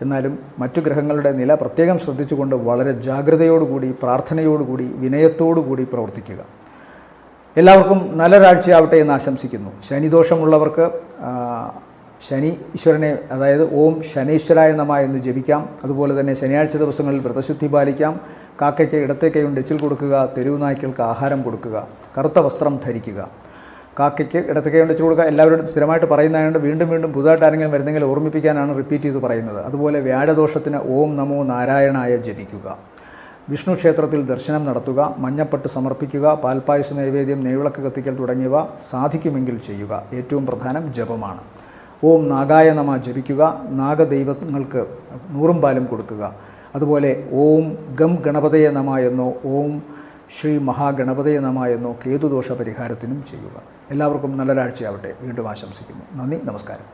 എന്നാലും മറ്റു ഗ്രഹങ്ങളുടെ നില പ്രത്യേകം ശ്രദ്ധിച്ചുകൊണ്ട് വളരെ ജാഗ്രതയോടുകൂടി, പ്രാർത്ഥനയോടുകൂടി, വിനയത്തോടുകൂടി പ്രവർത്തിക്കുക. എല്ലാവർക്കും നല്ലൊരാഴ്ചയാവട്ടെ എന്ന് ആശംസിക്കുന്നു. ശനിദോഷമുള്ളവർക്ക് ശനി ഈശ്വരനെ, അതായത് ഓം ശനീശ്വരായ നമഃ എന്ന് ജപിക്കാം. അതുപോലെ തന്നെ ശനിയാഴ്ച ദിവസങ്ങളിൽ വ്രതശുദ്ധി പാലിക്കാം. കാക്കയ്ക്ക് ഇടത്തെ കൈ കൊണ്ട് എച്ചിൽ കൊടുക്കുക. തെരുവ് നായ്ക്കൾക്ക് ആഹാരം കൊടുക്കുക. കറുത്ത വസ്ത്രം ധരിക്കുക. കാക്കയ്ക്ക് ഇടത്തെ കൈ കൊണ്ട് എച്ചിൽ കൊടുക്കുക. എല്ലാവരോടും സ്ഥിരമായിട്ട് പറയുന്നതായതുകൊണ്ട് വീണ്ടും വീണ്ടും പുതുതായിട്ട് ആരെങ്കിലും വരുന്നെങ്കിൽ ഓർമ്മിപ്പിക്കാനാണ് റിപ്പീറ്റ് ചെയ്ത് പറയുന്നത്. അതുപോലെ വ്യാഴദോഷത്തിന് ഓം നമോ നാരായണായ ജപിക്കുക. വിഷ്ണു ക്ഷേത്രത്തിൽ ദർശനം നടത്തുക. മഞ്ഞപ്പട്ട് സമർപ്പിക്കുക. പാൽപ്പായസ നൈവേദ്യം, നെയ്വിളക്ക് കത്തിക്കൽ തുടങ്ങിയവ സാധിക്കുമെങ്കിൽ ചെയ്യുക. ഏറ്റവും പ്രധാനം ജപമാണ്. ഓം നാഗായ നമഃ ജപിക്കുക. നാഗദൈവങ്ങൾക്ക് 100 പാലും കൊടുക്കുക. അതുപോലെ ഓം ഗം ഗണപതയെ നമഃ എന്നോ ഓം ശ്രീ മഹാഗണപതയെ നമഃ എന്നോ കേതുദോഷ പരിഹാരത്തിനും ചെയ്യുക. എല്ലാവർക്കും നല്ലൊരാഴ്ചയാവട്ടെ വീണ്ടും ആശംസിക്കുന്നു. നന്ദി, നമസ്കാരം.